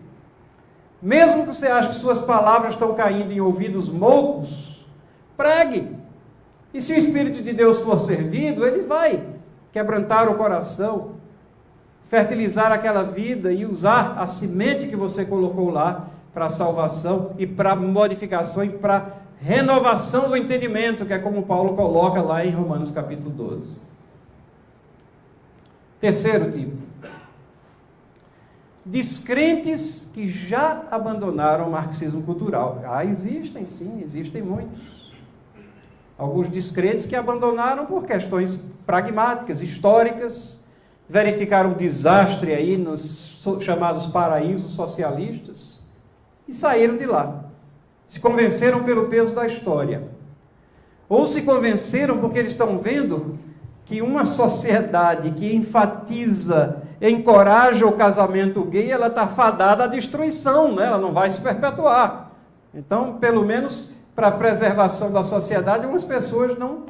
Mesmo que você ache que suas palavras estão caindo em ouvidos moucos, pregue. E se o Espírito de Deus for servido, Ele vai quebrantar o coração, fertilizar aquela vida e usar a semente que você colocou lá para a salvação e para a modificação e para a renovação do entendimento, que é como Paulo coloca lá em Romanos capítulo 12. Terceiro tipo. Descrentes que já abandonaram o marxismo cultural. Existem sim, existem muitos. Alguns descrentes que abandonaram por questões pragmáticas, históricas, verificaram o desastre aí nos chamados paraísos socialistas e saíram de lá. Se convenceram pelo peso da história. Ou se convenceram porque eles estão vendo que uma sociedade que enfatiza, encoraja o casamento gay, ela está fadada à destruição, né? Ela não vai se perpetuar. Então, pelo menos para a preservação da sociedade, algumas pessoas não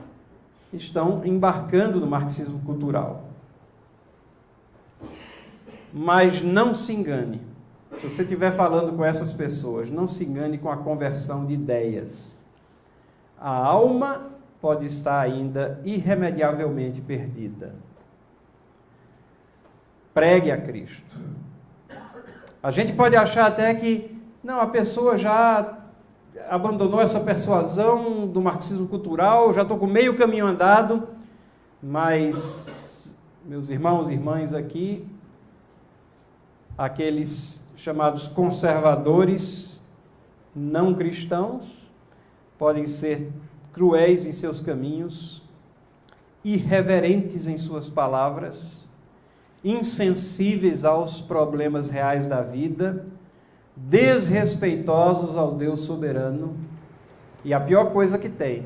estão embarcando no marxismo cultural. Mas não se engane. Se você estiver falando com essas pessoas, não se engane com a conversão de ideias. A alma pode estar ainda irremediavelmente perdida. Pregue a Cristo. A gente pode achar até que, não, a pessoa já abandonou essa persuasão do marxismo cultural, já estou com meio caminho andado, mas, meus irmãos e irmãs aqui, aqueles chamados conservadores não cristãos, podem ser cruéis em seus caminhos, irreverentes em suas palavras, insensíveis aos problemas reais da vida, desrespeitosos ao Deus soberano, e a pior coisa que tem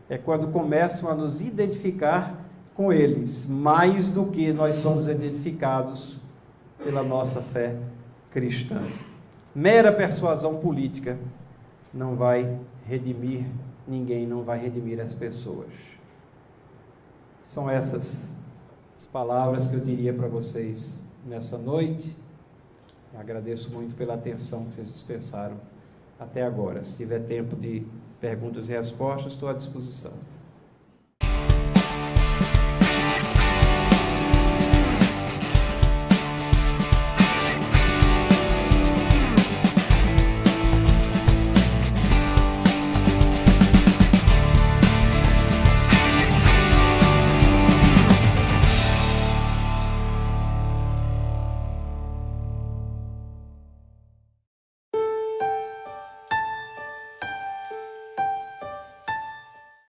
é quando começam a nos identificar com eles, mais do que nós somos identificados pela nossa fé cristã. Mera persuasão política não vai redimir ninguém, não vai redimir as pessoas. São essas as palavras que eu diria para vocês nessa noite. Agradeço muito pela atenção que vocês dispensaram até agora. Se tiver tempo de perguntas e respostas, estou à disposição.